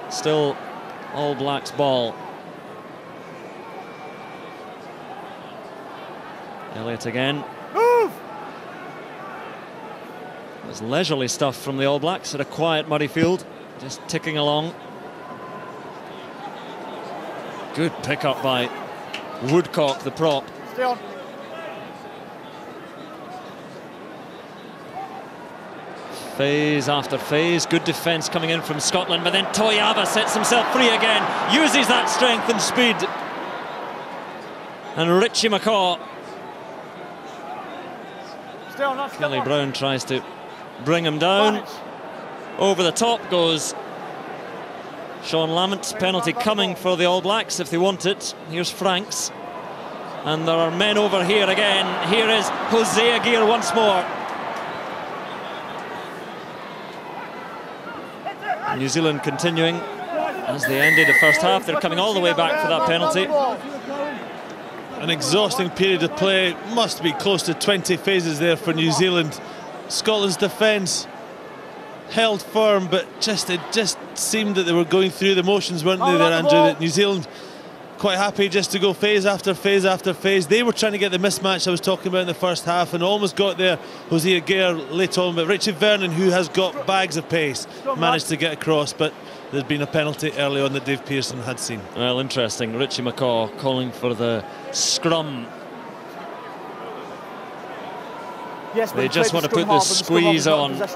Still All Blacks ball. Elliott again. Move! There's leisurely stuff from the All Blacks at a quiet Murrayfield, just ticking along. Good pick-up by Woodcock, the prop. Stay on. Phase after phase, good defence coming in from Scotland, but then Toeava sets himself free again, uses that strength and speed. And Richie McCaw. Stay on, that's Kelly Brown tries to bring him down. Over the top goes Sean Lamont. Penalty coming for the All Blacks if they want it. Here's Franks. And there are men over here again. Here is Jose Aguirre once more. New Zealand continuing as they ended the first half. They're coming all the way back for that penalty. An exhausting period of play, must be close to 20 phases there for New Zealand. Scotland's defence held firm, but it just seemed that they were going through the motions, weren't they there, Andrew? That New Zealand quite happy just to go phase after phase after phase. They were trying to get the mismatch I was talking about in the first half and almost got there. Jose Aguirre late on, but Richie Vernon, who has got bags of pace, managed to get across, but there's been a penalty early on that Dave Pearson had seen. Well, interesting. Richie McCaw calling for the scrum. Yes, they just want to put the squeeze on. That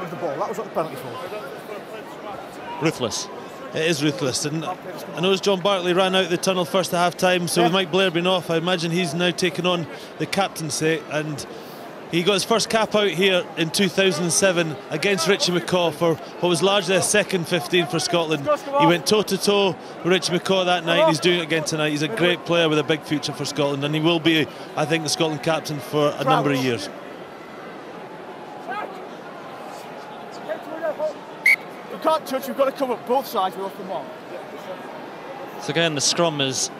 was what the penalty for. Ruthless. It is ruthless, and I know John Barclay ran out the tunnel first at half-time, so with Mike Blair being off, I imagine he's now taken on the captaincy, and he got his first cap out here in 2007 against Richie McCaw for what was largely a second 15 for Scotland. He went toe-to-toe with Richie McCaw that night, and he's doing it again tonight. He's a great player with a big future for Scotland, and he will be, I think, the Scotland captain for a number of years. You can't touch, you've got to cover both sides with off the mark. So again, the scrum is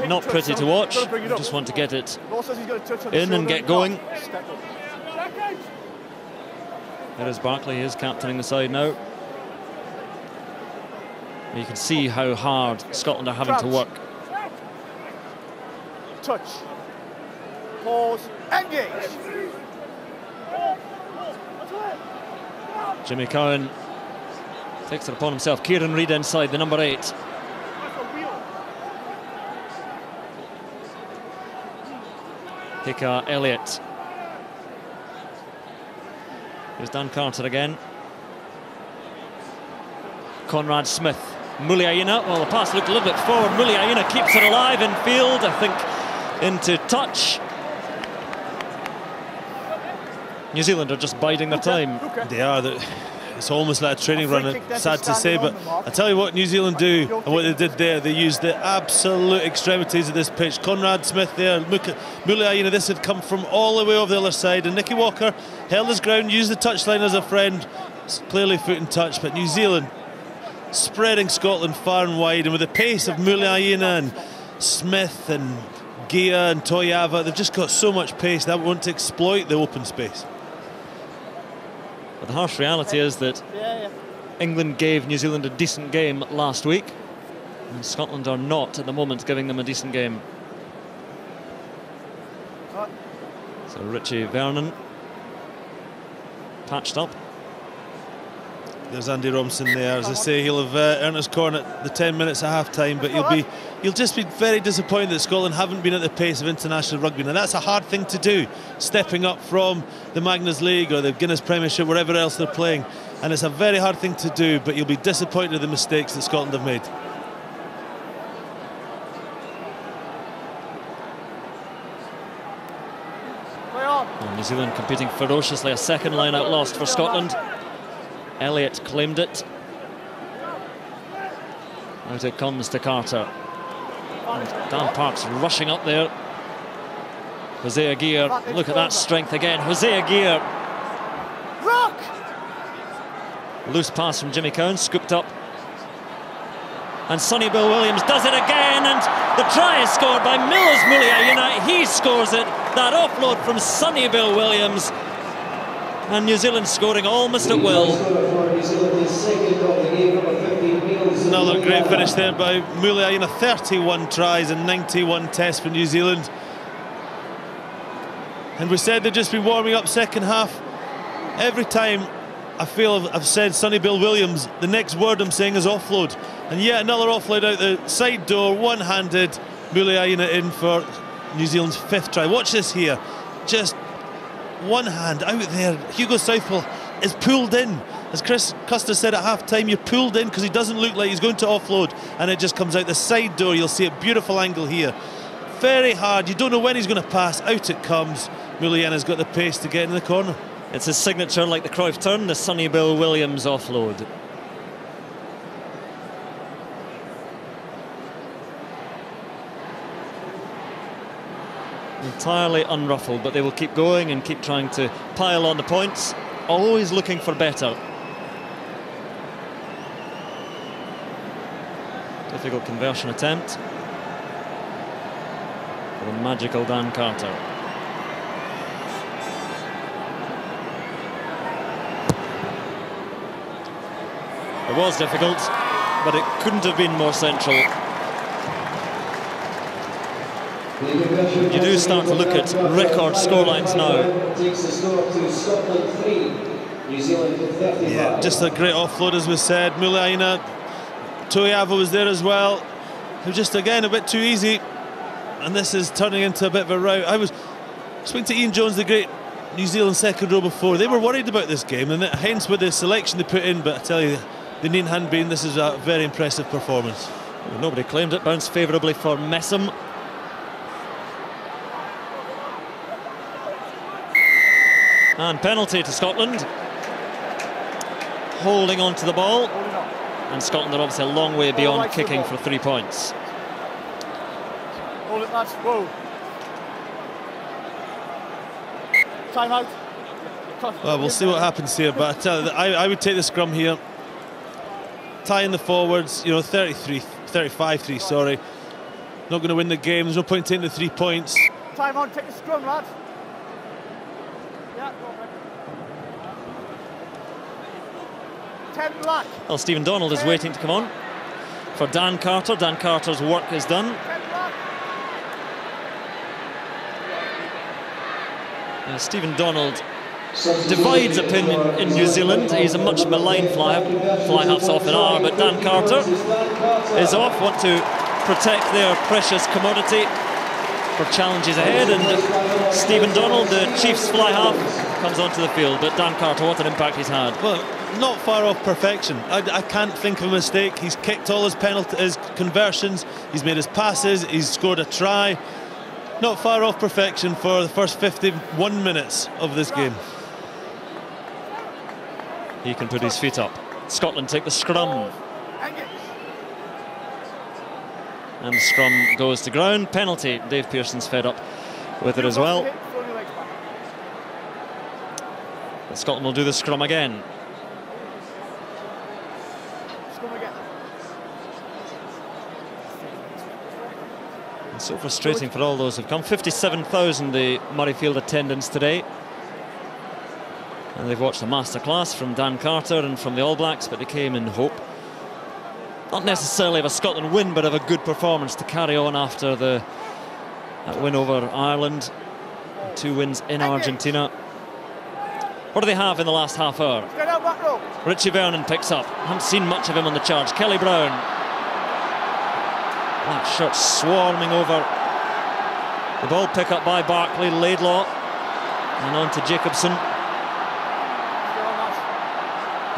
not pretty to watch. You just want to get it in and get going. There is Barclay, he is captaining the side now. You can see how hard Scotland are having to work. Touch. Pause. Engage. Jimmy Cowan takes it upon himself. Kieran Reid inside, the number 8. Hika Elliott. Here's Dan Carter again. Conrad Smith. Muliaina. Well, the pass looked a little bit forward. Muliaina keeps it alive in field, I think, into touch. New Zealand are just biding their time. They are. It's almost like a training run, sad to say, but I tell you what New Zealand do and what they did there, they used the absolute extremities of this pitch. Conrad Smith there, Muliaina, this had come from all the way over the other side, and Nicky Walker held his ground, used the touchline as a friend, clearly foot and touch, but New Zealand spreading Scotland far and wide, and with the pace of Muliaina and Smith and Gia and Toeava, they've just got so much pace, they want to exploit the open space. But the harsh reality is that England gave New Zealand a decent game last week, and Scotland are not at the moment giving them a decent game. So Richie Vernon patched up. There's Andy Robinson there. As I say, he'll have earned his corner at the 10 minutes at half-time, but he'll just be very disappointed that Scotland haven't been at the pace of international rugby. Now that's a hard thing to do, stepping up from the Magnus League or the Guinness Premiership, wherever else they're playing, and it's a very hard thing to do, but you'll be disappointed at the mistakes that Scotland have made. Well, New Zealand competing ferociously, a second line-out lost for Scotland. Elliott claimed it. Out it comes to Carter. And Dan Parks rushing up there. Jose Aguirre, look at that strength again. Jose Aguirre. Loose pass from Jimmy Cowan, scooped up. And Sonny Bill Williams does it again, and the try is scored by Mills Muliaina. He scores it. That offload from Sonny Bill Williams. And New Zealand scoring almost at will. Another great finish there by Muliaina. 31 tries and 91 tests for New Zealand. And we said they'd just be warming up second half. Every time I feel I've said Sonny Bill Williams, the next word I'm saying is offload. And yet another offload out the side door, one-handed. Muliaina in for New Zealand's 5th try. Watch this here. Just one hand out there. Hugo Southwell is pulled in. As Chris Custer said at half-time, you're pulled in because he doesn't look like he's going to offload, and it just comes out the side door. You'll see a beautiful angle here. Very hard. You don't know when he's going to pass. Out it comes. Muliaina's got the pace to get in the corner. It's his signature, like the Cruyff turn, the Sonny Bill Williams offload. Entirely unruffled, but they will keep going and keep trying to pile on the points, always looking for better. Difficult conversion attempt for the magical Dan Carter. It was difficult, but it couldn't have been more central. You do start to look at record scorelines now. Yeah, just a great offload, as we said. Muliaina, Toeava was there as well. It was just, again, a bit too easy. And this is turning into a bit of a rout. I was speaking to Ian Jones, the great New Zealand second row before. They were worried about this game, and hence with the selection they put in. But I tell you, they needn't been. This is a very impressive performance. Nobody claimed it. Bounced favourably for Messam. And penalty to Scotland. Holding on to the ball. And Scotland are obviously a long way beyond kicking for 3 points. Hold it, lads. Whoa. Time out. Well, we'll see what happens here, but I tell you, I would take the scrum here. Tie in the forwards, you know, 35-3, sorry. Not going to win the game. There's no point taking the 3 points. Time on, take the scrum, lads. Yeah, go on, 10 black. Well, Stephen Donald is waiting to come on for Dan Carter. Dan Carter's work is done. Stephen Donald divides opinion in New Zealand. He's a much maligned fly-halves often are, but Dan Carter is off, want to protect their precious commodity for challenges ahead, and Stephen Donald, the Chiefs fly-half, comes onto the field. But Dan Carter, what an impact he's had. Well, not far off perfection. I can't think of a mistake. He's kicked all his his conversions, he's made his passes, he's scored a try. Not far off perfection for the first 51 minutes of this game. He can put his feet up. Scotland take the scrum. And the scrum goes to ground. Penalty. Dave Pearson's fed up with it as well. But Scotland will do the scrum again. So frustrating for all those who've come. 57,000 the Murrayfield attendance today. And they've watched a masterclass from Dan Carter and from the All Blacks, but they came in hope. Not necessarily of a Scotland win, but of a good performance to carry on after that win over Ireland. 2 wins in Argentina. What do they have in the last half hour? Richie Vernon picks up. Haven't seen much of him on the charge. Kelly Brown. Black shirts swarming over. The ball pick up by Barclay, Laidlaw, and on to Jacobsen.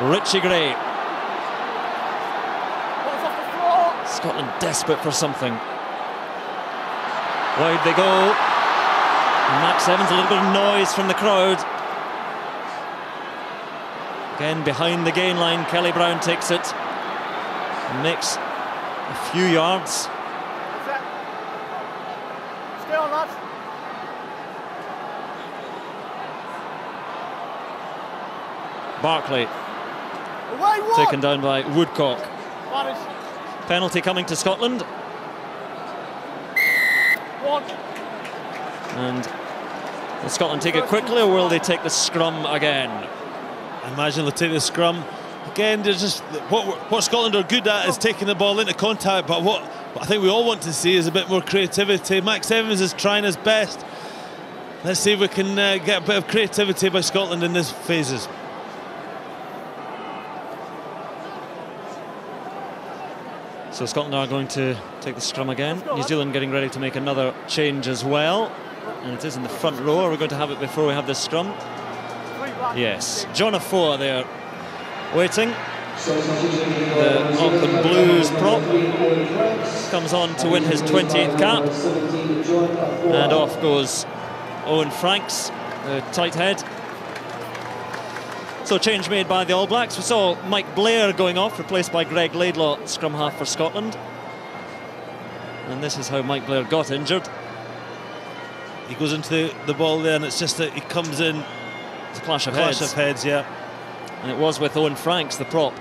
Richie Gray. Scotland desperate for something. Wide they go. And Max Evans, a little bit of noise from the crowd. Again behind the gain line, Kelly Brown takes it and makes a few yards. Stay on, lads. Barclay taken down by Woodcock. Penalty coming to Scotland. And will Scotland take it quickly, or will they take the scrum again? I imagine they'll take the scrum again. They're just what Scotland are good at is taking the ball into contact, but what I think we all want to see is a bit more creativity. Max Evans is trying his best. Let's see if we can get a bit of creativity by Scotland in these phases. So Scotland are going to take the scrum again. New Zealand getting ready to make another change as well. And it is in the front row. Are we going to have it before we have this scrum? Yes. John Afoa there waiting. The Auckland Blues prop comes on to win his 20th cap. And off goes Owen Franks, the tight head. So change made by the All Blacks. We saw Mike Blair going off, replaced by Greg Laidlaw, scrum half for Scotland. And this is how Mike Blair got injured. He goes into the ball there, and it's just that he comes in. It's a clash of heads, yeah. And it was with Owen Franks, the prop.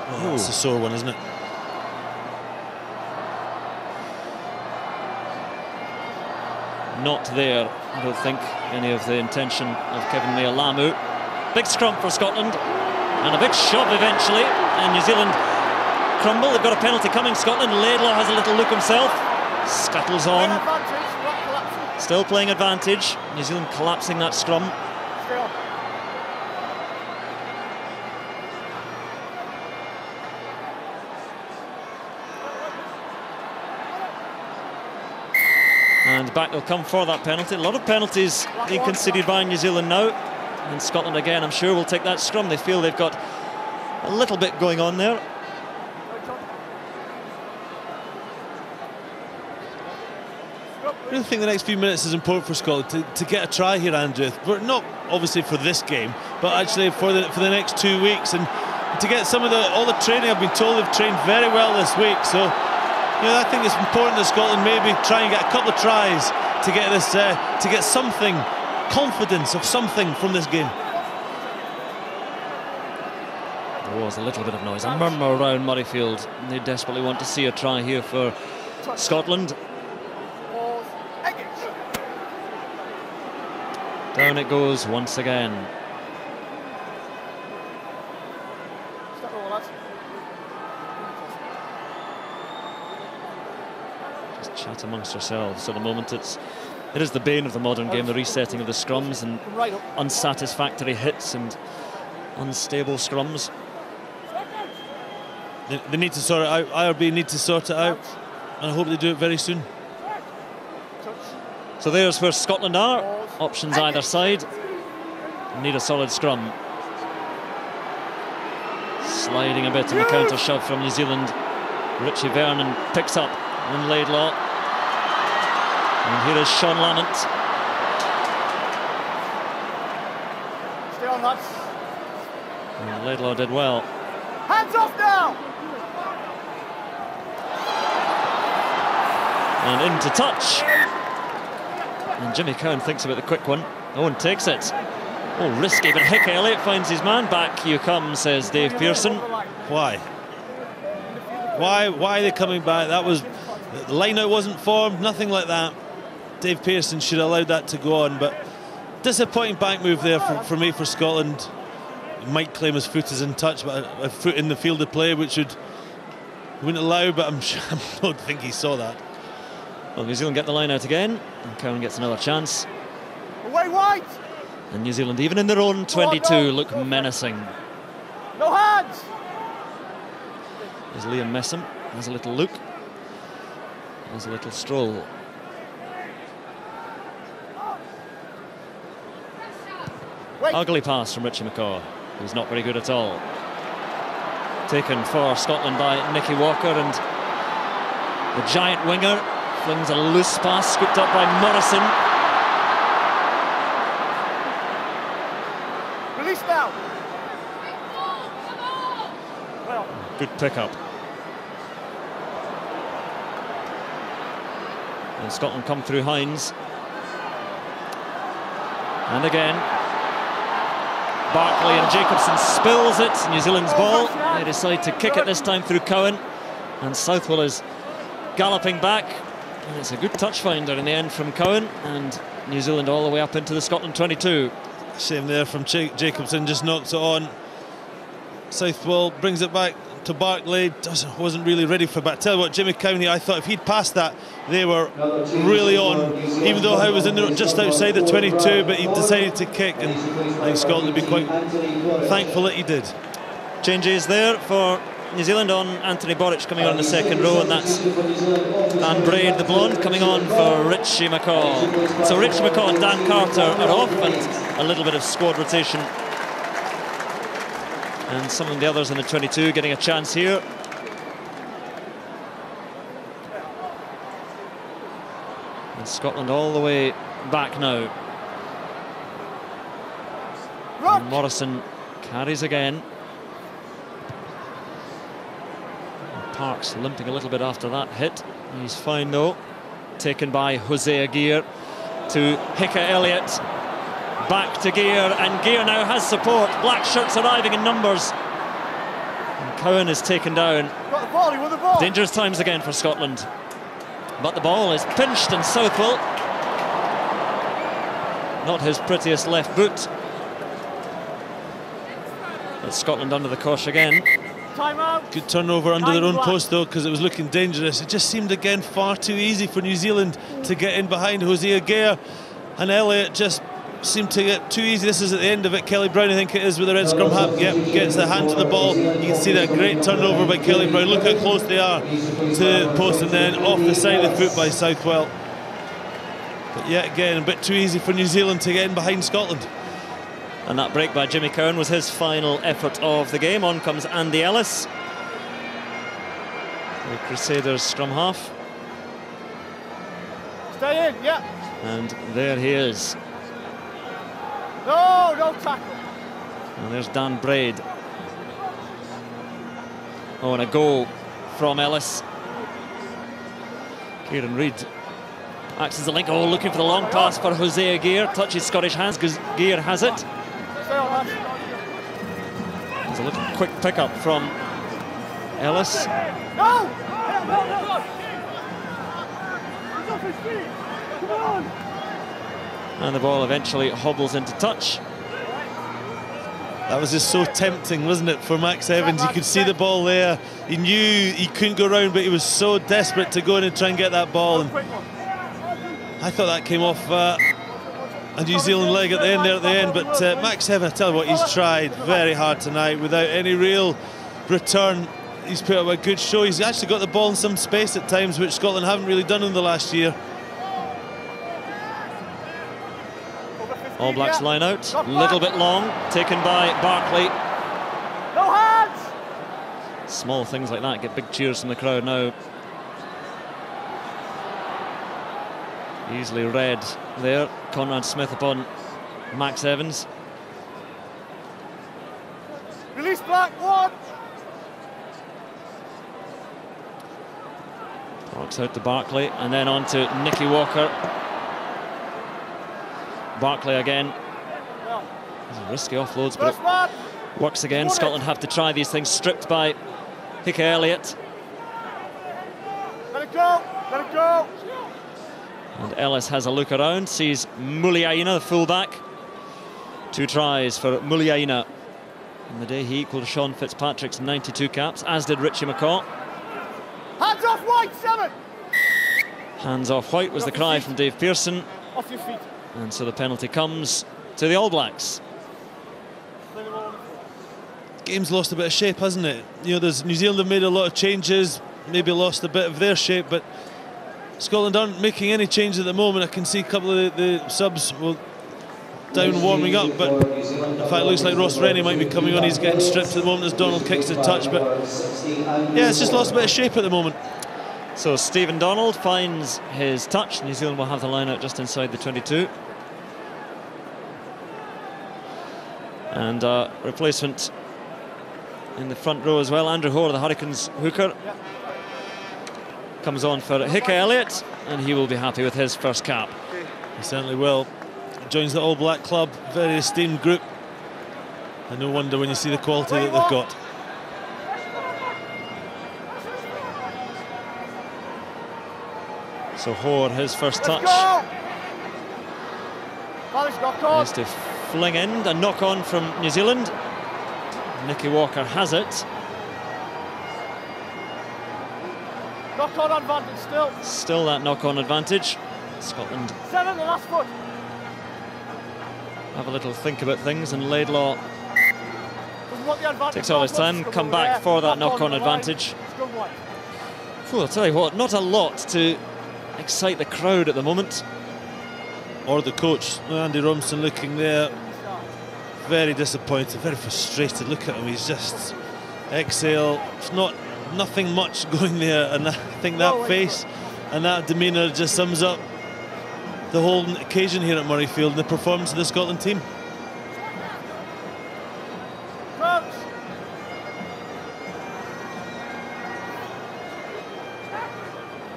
Oh, that's a sore one, isn't it? Not there, I don't think, any of the intention of Kevin Maalamu. Big scrum for Scotland, and a big shove eventually, and New Zealand crumble. They've got a penalty coming. Scotland, Laidlaw has a little look himself, scuttles on, still playing advantage. New Zealand collapsing that scrum. And back they'll come for that penalty. A lot of penalties being conceded by New Zealand now. And Scotland again, I'm sure, will take that scrum. They feel they've got a little bit going on there. I really think the next few minutes is important for Scotland to get a try here, Andrew. But not obviously for this game, but actually for the next 2 weeks, and to get some of all the training. I've been told they've trained very well this week, so you know, I think it's important that Scotland maybe try and get a couple of tries to get this, to get something, confidence of something from this game. There was a little bit of noise, a murmur around Murrayfield. They desperately want to see a try here for Scotland. Down it goes once again. Chat amongst yourselves. At the moment it is the bane of the modern game, the resetting of the scrums and unsatisfactory hits and unstable scrums. They need to sort it out. IRB need to sort it out, and I hope they do it very soon. So there's where Scotland are. Options either side. Need a solid scrum. Sliding a bit in the counter shove from New Zealand. Richie Vernon picks up on Laidlaw. And here is Sean Lamont. Stay on, lads. And Laidlaw did well. Hands off now! And into touch. And Jimmy Cowan thinks about the quick one. Owen takes it. Oh, risky, but Hick Elliott finds his man. Back you come, says Dave Pearson. Why? Why are they coming back? That was, the line-out wasn't formed, nothing like that. Dave Pearson should have allowed that to go on, but disappointing back move there for me for Scotland. He might claim his foot is in touch, but a foot in the field of play, which wouldn't allow, but I don't think he saw that. Well, New Zealand get the line out again, and Cowan gets another chance. Away wide! And New Zealand, even in their own 22, look menacing. No hands! There's Liam Messam, has a little look, has a little stroll. Ugly pass from Richie McCaw, who's not very good at all. Taken for Scotland by Nicky Walker, and the giant winger flings a loose pass, scooped up by Morrison. Release now! Well. Good pick-up. And Scotland come through Hines. And again, Barclay and Jacobsen spills it. New Zealand's ball. They decide to kick it this time through Cowan. And Southwell is galloping back. And it's a good touch finder in the end from Cowan. And New Zealand all the way up into the Scotland 22. Shame there from Jacobsen, just knocks it on. Southwell brings it back to Barclay, wasn't really ready for it. But I tell you what, Jimmy Cowney, I thought if he'd passed that, they were really on. Even though I was in there just outside the 22, but he decided to kick, and I think Scotland would be quite thankful that he did. Changes there for New Zealand on Anthony Boric coming on in the second row, and that's Dan Braid, the blonde, coming on for Richie McCaw. So Richie McCaw and Dan Carter are off, and a little bit of squad rotation. And some of the others in the 22 getting a chance here. And Scotland all the way back now. And Morrison carries again. And Parks limping a little bit after that hit. He's fine though. Taken by Jose Aguirre to Hicka Elliott. Back to Gear, and Gear now has support. Black shirts arriving in numbers. And Cowan is taken down. Got the ball, he won the ball. Dangerous times again for Scotland. But the ball is pinched, and Southwell, not his prettiest left boot. But Scotland under the cosh again. Time out. Good turnover under their own post though, because it was looking dangerous. It just seemed again far too easy for New Zealand to get in behind Jose Aguirre, and Elliott just seemed to get too easy. This is at the end of it. Kelly Brown, I think it is, with the red scrum half. Yep, gets the hand to the ball. You can see that great turnover by Kelly Brown. Look how close they are to the post, and then off the side of the foot by Southwell. But yet again, a bit too easy for New Zealand to get in behind Scotland. And that break by Jimmy Cowan was his final effort of the game. On comes Andy Ellis, the Crusaders scrum half. Stay in, yeah. And there he is. No tackle. And there's Dan Braid. Oh, and a goal from Ellis. Kieran Reid acts as a link. Oh, looking for the long pass for Jose Aguirre. Touches Scottish hands because Aguirre has it. There's a little quick pick-up from Ellis. No! Come on! And the ball eventually hobbles into touch. That was just so tempting, wasn't it, for Max Evans? You could see the ball there. He knew he couldn't go round, but he was so desperate to go in and try and get that ball. And I thought that came off a New Zealand leg at the end there at the end. But Max Evans, I tell you what, he's tried very hard tonight without any real return. He's put up a good show. He's actually got the ball in some space at times, which Scotland haven't really done in the last year. All Blacks line out, a little bit long, taken by Barclay. No hands! Small things like that get big cheers from the crowd now. Easily read there. Conrad Smith upon Max Evans. Release Black, one! Parks out to Barclay, and then on to Nicky Walker. Barclay again. These are risky offloads, but it works again. Scotland have to try these things. Stripped by Hicka Elliott. Let it go! Let it go! And Ellis has a look around, sees Muliaina, the fullback. 2 tries for Muliaina. On the day he equalled Sean Fitzpatrick's 92 caps, as did Richie McCaw. Hands off White, 7! Hands off White was the cry from Dave Pearson. Off your feet. And so the penalty comes. to the All Blacks. Game's lost a bit of shape, hasn't it? You know, New Zealand have made a lot of changes, maybe lost a bit of their shape, but Scotland aren't making any change at the moment. I can see a couple of the subs down warming up, but in fact it looks like Ross Rennie might be coming on. He's getting stripped at the moment as Donald kicks the touch, but yeah, it's just lost a bit of shape at the moment. So Stephen Donald finds his touch. New Zealand will have the line out just inside the 22. And replacement in the front row as well, Andrew Hoare, the Hurricanes hooker, comes on for Hickey Elliott, and he will be happy with his first cap. He certainly will. Joins the All Black club, very esteemed group, and no wonder when you see the quality that they've got. So Hoare, his first touch. Nice to fling in, a knock on from New Zealand. Nicky Walker has it. Knock on advantage still. Still that knock on advantage. Scotland 7, the last foot. Have a little think about things, and Laidlaw takes all his time, come back for that knock on advantage. I'll tell you what, not a lot to excite the crowd at the moment. Or the coach, Andy Robinson, looking there very disappointed, very frustrated. Look at him, he's just exhale. It's nothing much going there, and I think that face and that demeanour just sums up the whole occasion here at Murrayfield and the performance of the Scotland team.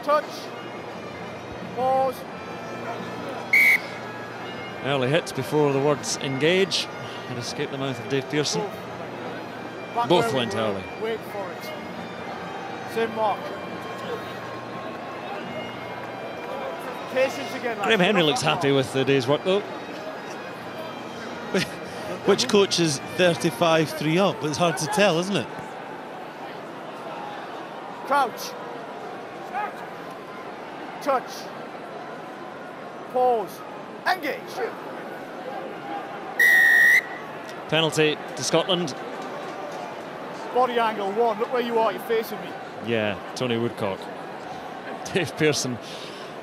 Touch. Pause. Early hit before the words engage had escaped the mouth of Dave Pearson. Both went early. Wait for it. Same mark. Patience again. Graham Henry looks happy with the day's work though. Which coach is 35-3 up? It's hard to tell, isn't it? Crouch. Touch. Pause. Engage. Penalty to Scotland. Body angle 1. Look where you are. You're facing me. Yeah, Tony Woodcock. Dave Pearson.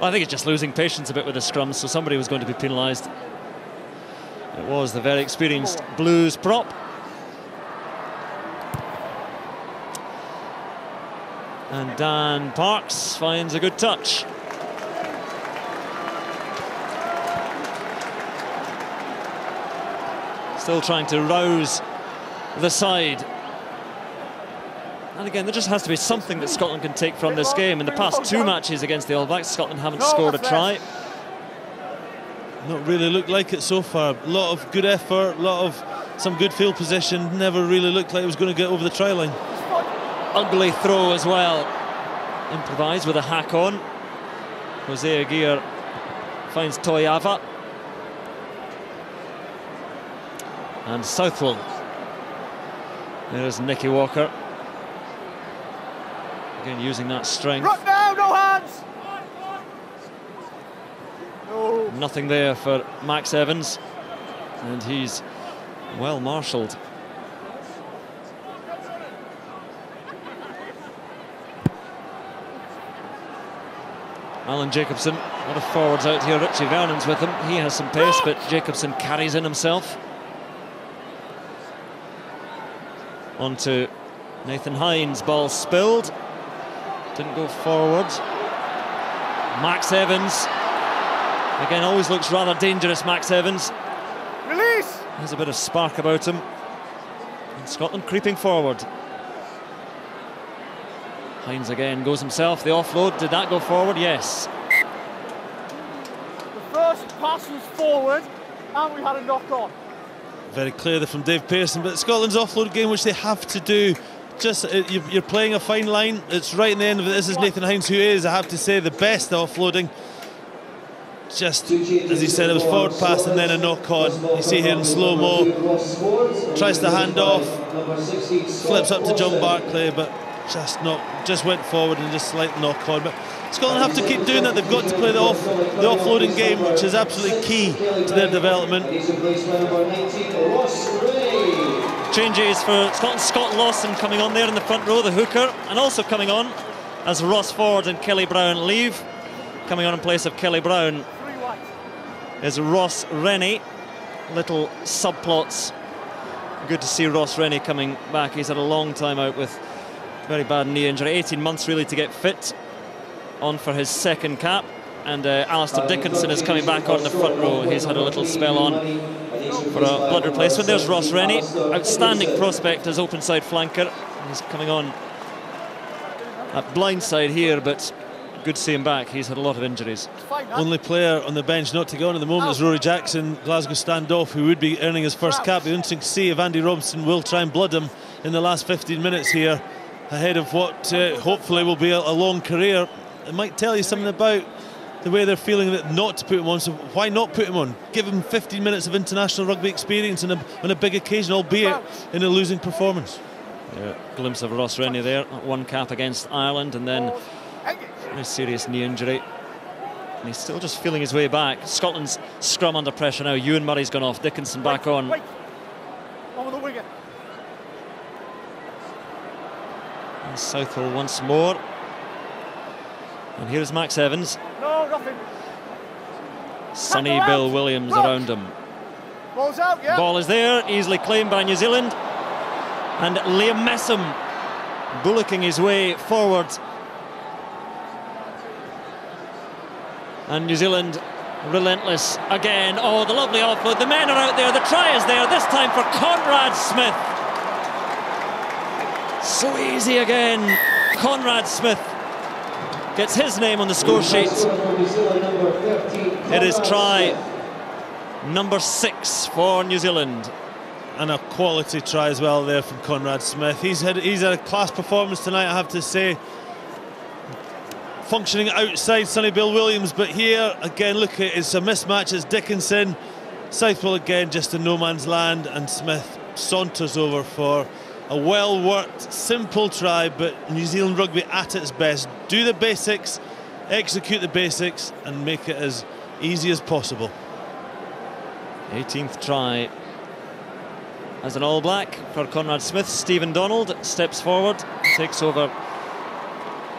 I think it's just losing patience a bit with the scrums, so somebody was going to be penalised. It was the very experienced Blues prop. And Dan Parks finds a good touch. Still trying to rouse the side. And again, there just has to be something that Scotland can take from this game. In the past 2 matches against the All Blacks, Scotland haven't scored a try. Not really looked like it so far. A lot of good effort, some good field position. Never really looked like it was going to get over the try line. Ugly throw as well. Improvised with a hack on. Jose Aguirre finds Toeava. And Southwell. There's Nicky Walker. Again, using that strength. Rock now, no hands! No. Nothing there for Max Evans. And he's well marshalled. Alan Jacobsen, a lot of forwards out here. Richie Vernon's with him. He has some pace, but Jacobsen carries in himself. On to Nathan Hines, ball spilled. Didn't go forward. Max Evans. Again, always looks rather dangerous, Max Evans. Release! Has a bit of spark about him. And Scotland creeping forward. Hines again goes himself. The offload, did that go forward? Yes. The first pass was forward, and we had a knock on. Very clear there from Dave Pearson, but Scotland's offload game, which they have to do. Just you're playing a fine line. It's right in the end of it. This is Nathan Hines, who is, I have to say, the best at offloading. Just as he said, it was forward pass and then a knock on. You see here in slow-mo, tries to hand off, flips up to John Barclay, but just went forward and just slight knock on. But Scotland have to keep doing that. They've got to play the offloading game, which is absolutely key to their development. Changes for Scotland. Scott Lawson coming on there in the front row, the hooker, and also coming on as Ross Ford and Kelly Brown leave. Coming on in place of Kelly Brown is Ross Rennie. Little subplots. Good to see Ross Rennie coming back. He's had a long time out with very bad knee injury. 18 months really to get fit. On for his second cap. And Alistair Dickinson is coming back on the front row. He's had a little spell on for a blood replacement. There's Ross Rennie. Outstanding prospect as open side flanker. He's coming on at blind side here, but good to see him back. He's had a lot of injuries. Only player on the bench not to go on at the moment is Rory Jackson, Glasgow standoff, who would be earning his first cap. It'll be interesting to see if Andy Robson will try and blood him in the last 15 minutes here, ahead of what hopefully will be a long career. It might tell you something about the way they're feeling that not to put him on, so why not put him on? Give him 15 minutes of international rugby experience on a big occasion, albeit in a losing performance. Yeah, glimpse of Ross Rennie there, one cap against Ireland, and then a serious knee injury. And he's still just feeling his way back. Scotland's scrum under pressure now. Ewan Murray's gone off, Dickinson back on. And Southwell once more. And here's Max Evans. No, nothing. Sonny Bill Williams around him. Ball's out, yeah. Ball is there, easily claimed by New Zealand. And Liam Messam bullocking his way forward. And New Zealand relentless again. Oh, the lovely offload. The men are out there. The try is there, this time for Conrad Smith. So easy again. Conrad Smith gets his name on the score sheet. It is try number 6 for New Zealand. And a quality try as well there from Conrad Smith. He's had a class performance tonight, I have to say. Functioning outside Sonny Bill Williams, but here again, look, it's a mismatch. It's Dickinson. Southwell again just in no man's land, and Smith saunters over for a well-worked, simple try, but New Zealand rugby at its best. Do the basics, execute the basics, and make it as easy as possible. 18th try as an All Black for Conrad Smith. Stephen Donald steps forward, takes over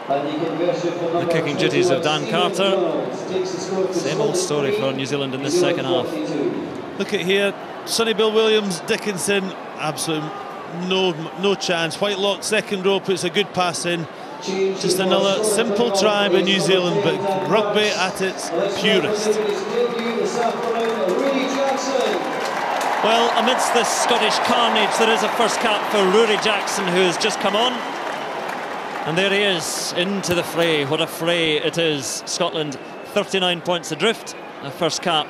the kicking duties of Dan Carter. Same old story for New Zealand in this second half. Look at here, Sonny Bill Williams, Dickinson, absolutely no chance. Whitelock, second row, puts a good pass in. Just another simple try by New Zealand, but rugby at its purest. Well, amidst this Scottish carnage, there is a first cap for Rory Jackson, who has just come on. And there he is, into the fray. What a fray it is. Scotland 39 points adrift. A first cap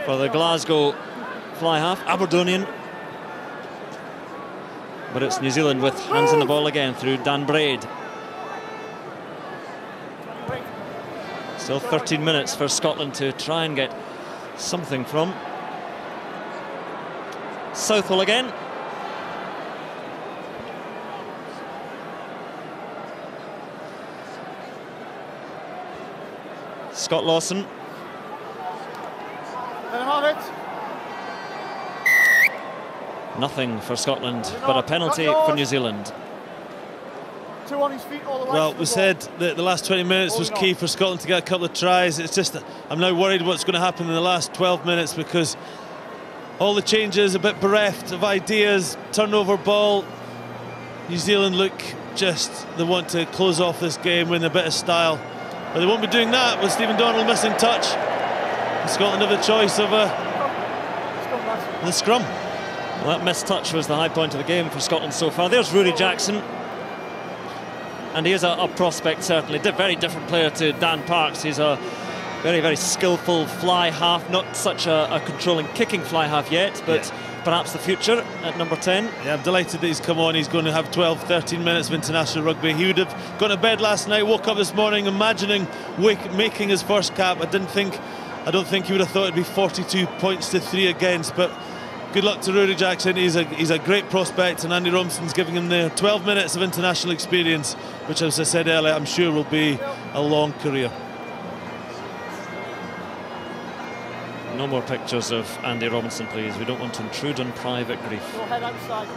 for the Glasgow fly half, Aberdonian. But it's New Zealand with hands on the ball again through Dan Braid. Still 13 minutes for Scotland to try and get something from. Southwell again. Scott Lawson. Nothing for Scotland, but a penalty for New Zealand. Two on his feet all the way. Well, we said that the last 20 minutes was key for Scotland to get a couple of tries. It's just that I'm now worried what's going to happen in the last 12 minutes, because all the changes, a bit bereft of ideas, turnover ball. New Zealand look just, they want to close off this game with a bit of style. But they won't be doing that with Stephen Donald missing touch. And Scotland have a choice of the scrum. Well, that missed touch was the high point of the game for Scotland so far. There's Rory Jackson. And he is a prospect, certainly. Very different player to Dan Parks. He's a very, very skillful fly half. Not such a controlling kicking fly half yet, but perhaps the future at number 10. Yeah, I'm delighted that he's come on. He's going to have 12, 13 minutes of international rugby. He would have gone to bed last night, woke up this morning imagining making his first cap. I don't think he would have thought it'd be 42 points to 3 against, but good luck to Rory Jackson. He's a great prospect, and Andy Robinson's giving him the 12 minutes of international experience, which, as I said earlier, I'm sure will be a long career. No more pictures of Andy Robinson, please. We don't want to intrude on private grief. Go head outside.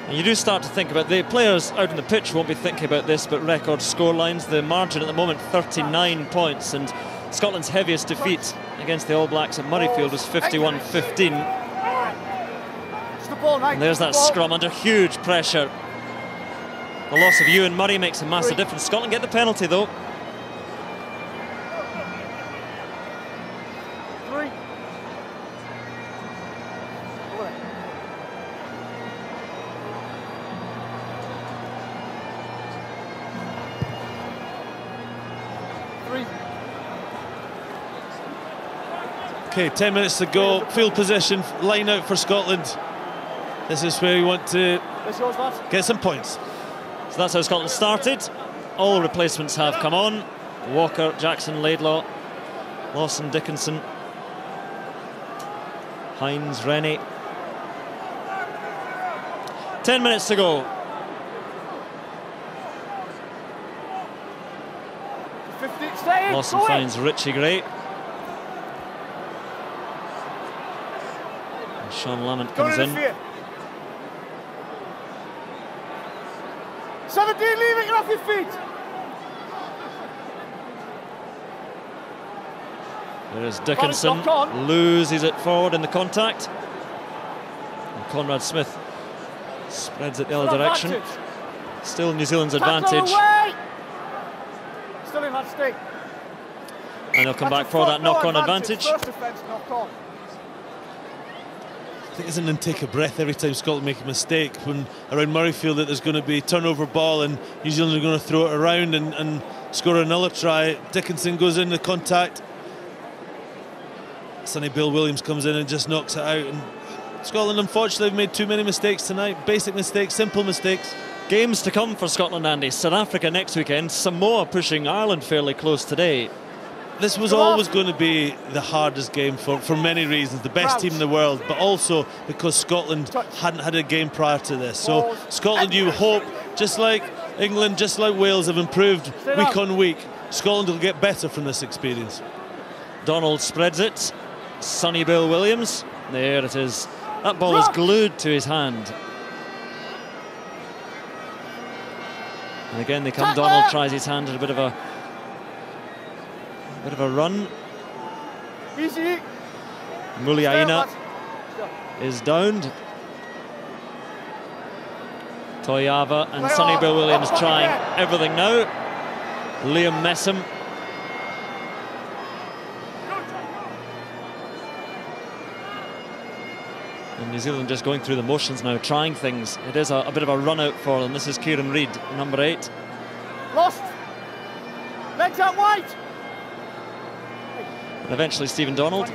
And you do start to think about, the players out on the pitch won't be thinking about this, but record score lines. The margin at the moment, 39 points, and Scotland's heaviest defeat against the All Blacks at Murrayfield was 51-15. And there's that scrum under huge pressure. The loss of Ewan Murray makes a massive difference. Scotland get the penalty though. Okay, 10 minutes to go. Field position, line out for Scotland. This is where you want to get some points. So that's how Scotland started. All replacements have come on. Walker, Jackson, Laidlaw, Lawson, Dickinson, Hines, Rennie. 10 minutes to go. 50, stay in, Lawson finds Richie Gray. Sean Lamont comes in. 17, leaving it off your feet. There's Dickinson, loses it forward in the contact. And Conrad Smith spreads it the other direction. Still New Zealand's advantage. Still in that state. And they'll come back for that knock-on advantage. First defence, knock-on. I think it's an intake of breath every time Scotland make a mistake when around Murrayfield that there's going to be turnover ball and New Zealand are going to throw it around and score another try. Dickinson goes in the contact. Sonny Bill Williams comes in and just knocks it out. And Scotland, unfortunately, have made too many mistakes tonight. Basic mistakes, simple mistakes. Games to come for Scotland, Andy. South Africa next weekend. Samoa pushing Ireland fairly close today. This was always going to be the hardest game for many reasons. The best team in the world, but also because Scotland hadn't had a game prior to this. So Scotland, you hope, just like England, just like Wales have improved week on week, Scotland will get better from this experience. Donald spreads it. Sonny Bill Williams. There it is. That ball is glued to his hand. And again they come. Donald tries his hand at a bit of a run. Muliaina is downed. Toeava and Sonny Bill Williams trying everything now. Liam Messam. And New Zealand just going through the motions now, trying things. It is a bit of a run out for them. This is Kieran Reid, number 8. Lost. Legs out wide. And eventually Stephen Donald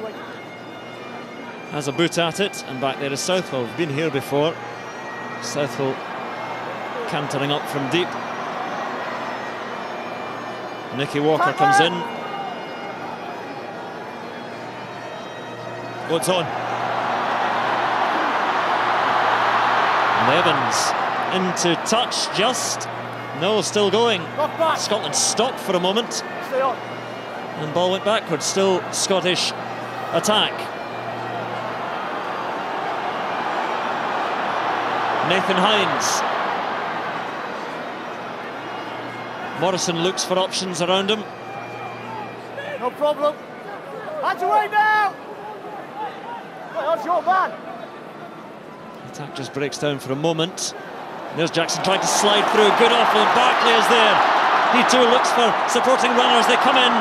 has a boot at it, and back there is Southwell. We've been here before. Southwell cantering up from deep. Nicky Walker comes in. What's on? And Evans into touch, just. No, still going. Scotland stopped for a moment. Stay on. And ball went backwards, still Scottish attack. Nathan Hines. Morrison looks for options around him. No problem. Hands away now. That's your man. The attack just breaks down for a moment. There's Jackson trying to slide through. Good offload. Barclay is there. He too looks for supporting runners. They come in.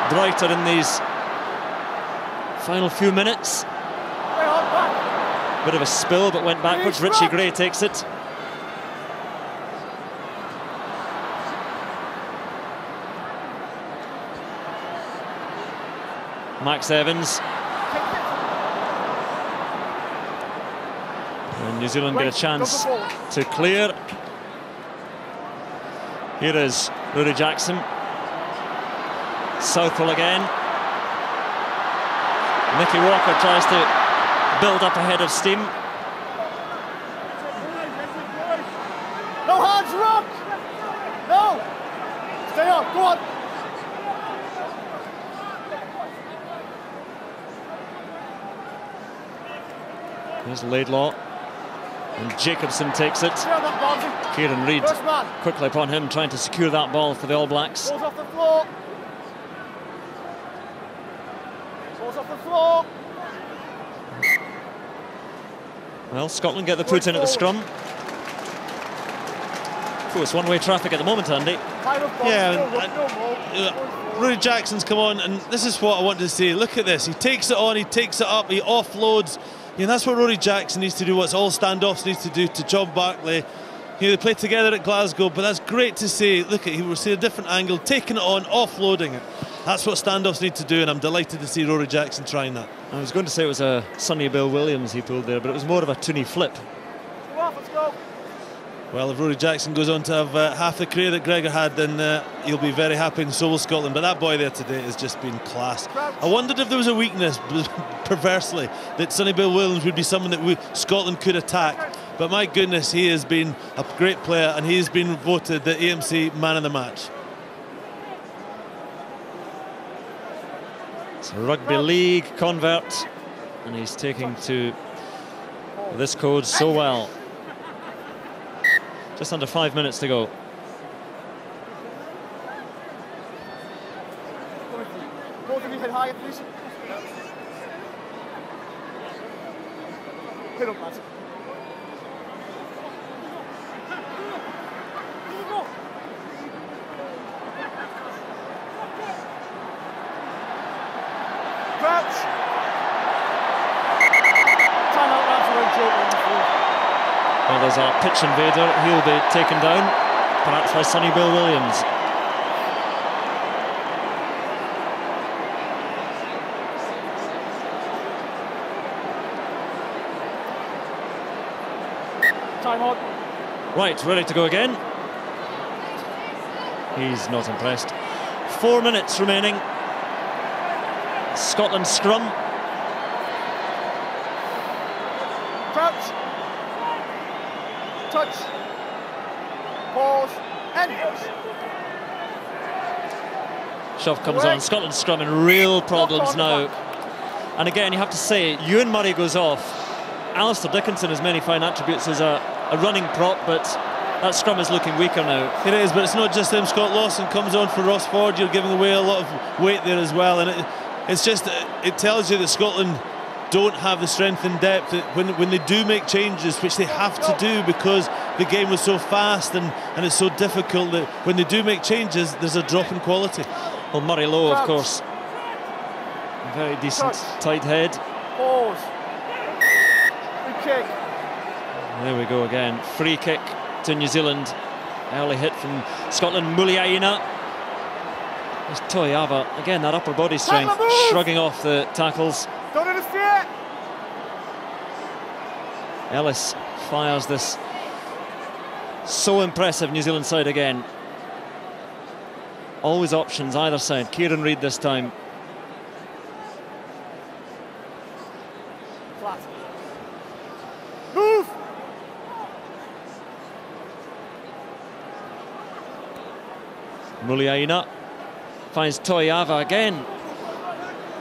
Brighter in these final few minutes. Bit of a spill, but went backwards. Richie Gray takes it. Max Evans. And New Zealand get a chance to clear. Here is Rory Jackson. Southwell again. Mickey Walker tries to build up a head of steam. No hands, rock! No! Stay up, go on! Here's Laidlaw. And Jacobsen takes it. Kieran Reid quickly upon him, trying to secure that ball for the All Blacks. Balls off the floor. Balls off the floor. Well, Scotland get the foot in at the scrum. Oh, it's one-way traffic at the moment, Andy. Yeah, Rory Jackson's come on, and this is what I want to say. Look at this. He takes it on, he takes it up, he offloads. You know, that's what Rory Jackson needs to do, what's all standoffs needs to do to John Barclay. You know, they play together at Glasgow, but that's great to see. Look at, he will see a different angle, taking it on, offloading it. That's what standoffs need to do, and I'm delighted to see Rory Jackson trying that. I was going to say it was a Sonny Bill Williams he pulled there, but it was more of a Tooney flip. Go off, let's go. Well, if Rory Jackson goes on to have half the career that Gregor had, then he'll be very happy, and so will Scotland. But that boy there today has just been class. I wondered if there was a weakness, perversely, that Sonny Bill Williams would be someone that Scotland could attack. But my goodness, he has been a great player, and he has been voted the AMC Man of the Match. It's a rugby league convert, and he's taking to this code so well. Just under 5 minutes to go. Both of you head higher, please. Hit up, lads. Crouch. Time out, lads. We're in trouble on the field. Well, there's a pitch invader. He'll be taken down, perhaps by Sonny Bill Williams. Time out. Right, ready to go again. He's not impressed. 4 minutes remaining. Scotland scrum. Crouch. Touch. Pause. And Shove comes on. Scotland scrum in real problems now. And again, you have to say, Ewan Murray goes off. Alistair Dickinson has many fine attributes as a running prop, but that scrum is looking weaker now. It is, but it's not just him. Scott Lawson comes on for Ross Ford. You're giving away a lot of weight there as well, and it's just, it tells you that Scotland don't have the strength and depth when they do make changes, which they have to do because the game was so fast and it's so difficult, that when they do make changes, there's a drop in quality. Well, Murray Lowe, of course, a very decent tight head. Pause. Free kick. There we go again. Free kick to New Zealand. Early hit from Scotland. Muliaina. There's Toeava. Again, that upper body strength, shrugging off the tackles. Don't interfere. Ellis fires this so impressive New Zealand side again. Always options either side. Kieran Reid this time. Flat. Move. Muliaina finds Toeava again.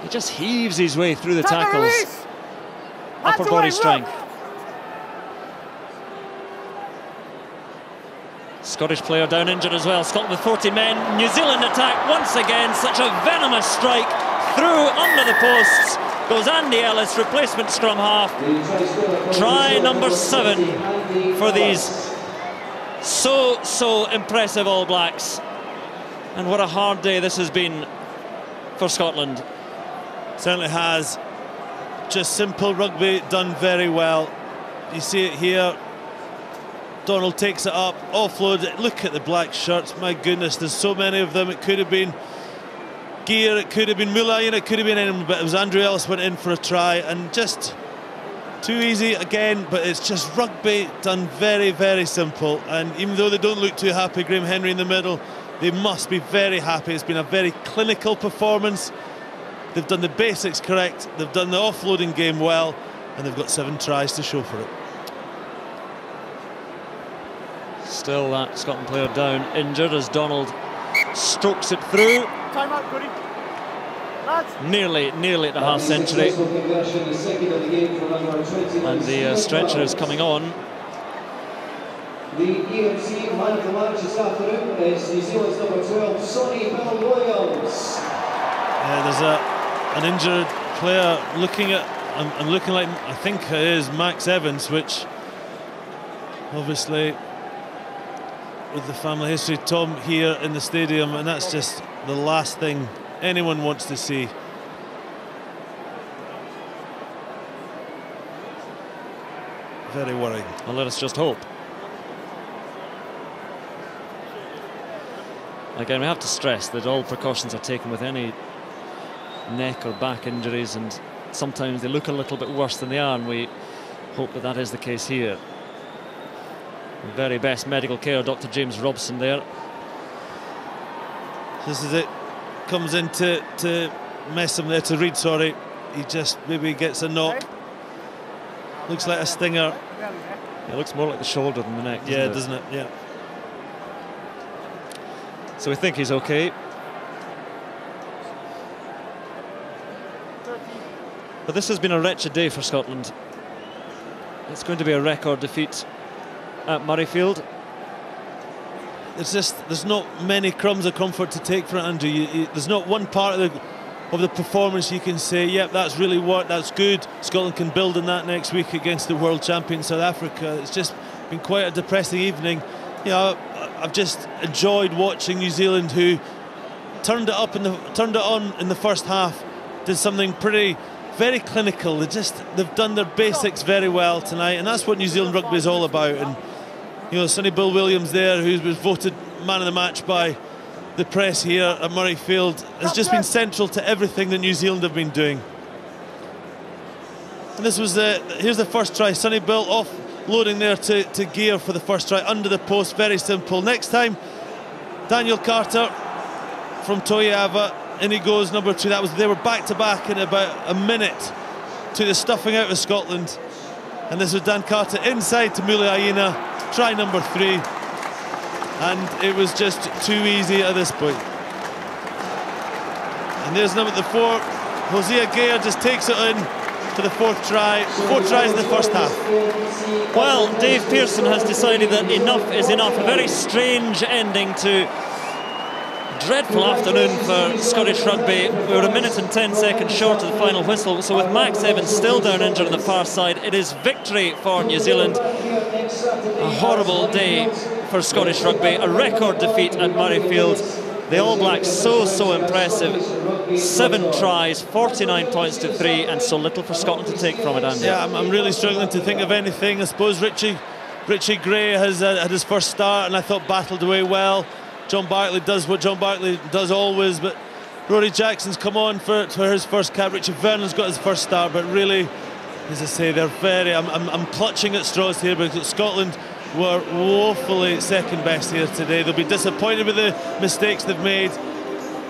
He just heaves his way through the tackles. Upper body strength. Scottish player down injured as well. Scotland with 40 men. New Zealand attack once again. Such a venomous strike. Through under the posts goes Andy Ellis, replacement scrum half. Try number 7 for these so impressive All Blacks. And what a hard day this has been for Scotland. Certainly has. Just simple rugby done very well. You see it here. Donald takes it up, offload it. Look at the black shirts, my goodness, there's so many of them. It could have been Gear, it could have been Muliaina, it could have been anyone, but it was Andrew Ellis went in for a try, and just too easy again. But it's just rugby done very simple, and even though they don't look too happy, Graham Henry in the middle, They must be very happy. It's been a very clinical performance. They've done the basics correct, they've done the offloading game well, and they've got 7 tries to show for it. Still that Scotland player down, injured, as Donald strokes it through. Time out, Goody. Nearly at the half century. And the stretcher is coming on. The EMC man of the match this afternoon is New Zealand's number 12, Sonny Bill-Williams. There's an injured player looking at and looking like, I think it is Max Evans, which obviously with the family history, Tom here in the stadium, and that's just the last thing anyone wants to see. Very worrying. Well, let us just hope. Again, we have to stress that all precautions are taken with any neck or back injuries, and sometimes they look a little bit worse than they are, and we hope that that is the case here. The very best medical care, Dr. James Robson there. Just as it comes in to mess him there, to Reid, sorry, he just maybe gets a knock. Looks like a stinger. It looks more like the shoulder than the neck, doesn't it? Yeah. So we think he's okay. But this has been a wretched day for Scotland. It's going to be a record defeat at Murrayfield. There's not many crumbs of comfort to take for it, Andrew. There's not one part of the performance you can say, yep, that's really worked, that's good. Scotland can build on that next week against the world champion South Africa. It's just been quite a depressing evening. You know, I've just enjoyed watching New Zealand, who turned it on in the first half, did something very clinical. They've done their basics very well tonight, and that's what New Zealand rugby is all about. And you know, Sonny Bill-Williams there, who was voted man of the match by the press here at Murrayfield, has just been central to everything that New Zealand have been doing. And this was here's the first try. Sonny Bill offloading there to Gear for the first try under the post. Very simple. Next time, Daniel Carter from Toeava. In he goes, number 2. They were back to back in about a minute to the stuffing out of Scotland. And this was Dan Carter inside to Muliaina, try number 3. And it was just too easy at this point. And there's number 4. Hosea Gear just takes it in for the 4th try. 4 tries in the first half. Well, Dave Pearson has decided that enough is enough. A very strange ending to dreadful afternoon for Scottish rugby. We were a minute and 10 seconds short of the final whistle, so with Max Evans still down injured on the far side, it is victory for New Zealand. A horrible day for Scottish rugby, a record defeat at Murrayfield. The All Blacks so impressive. 7 tries, 49 points to 3, and so little for Scotland to take from it, Andy. Yeah, I'm really struggling to think of anything. I suppose Richie Gray has had his first start, and I thought battled away well. John Barclay does what John Barclay does always, but Rory Jackson's come on for his first cap. Richie Vernon's got his first start, but really, as I say, they're I'm clutching at straws here, because Scotland were woefully second best here today. They'll be disappointed with the mistakes they've made.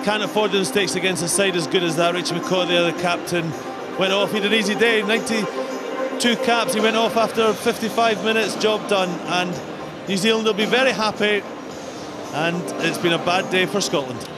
Can't afford the mistakes against a side as good as that. Richie McCaw, the other captain, went off. He had an easy day, 92 caps. He went off after 55 minutes, job done. And New Zealand will be very happy. And it's been a bad day for Scotland.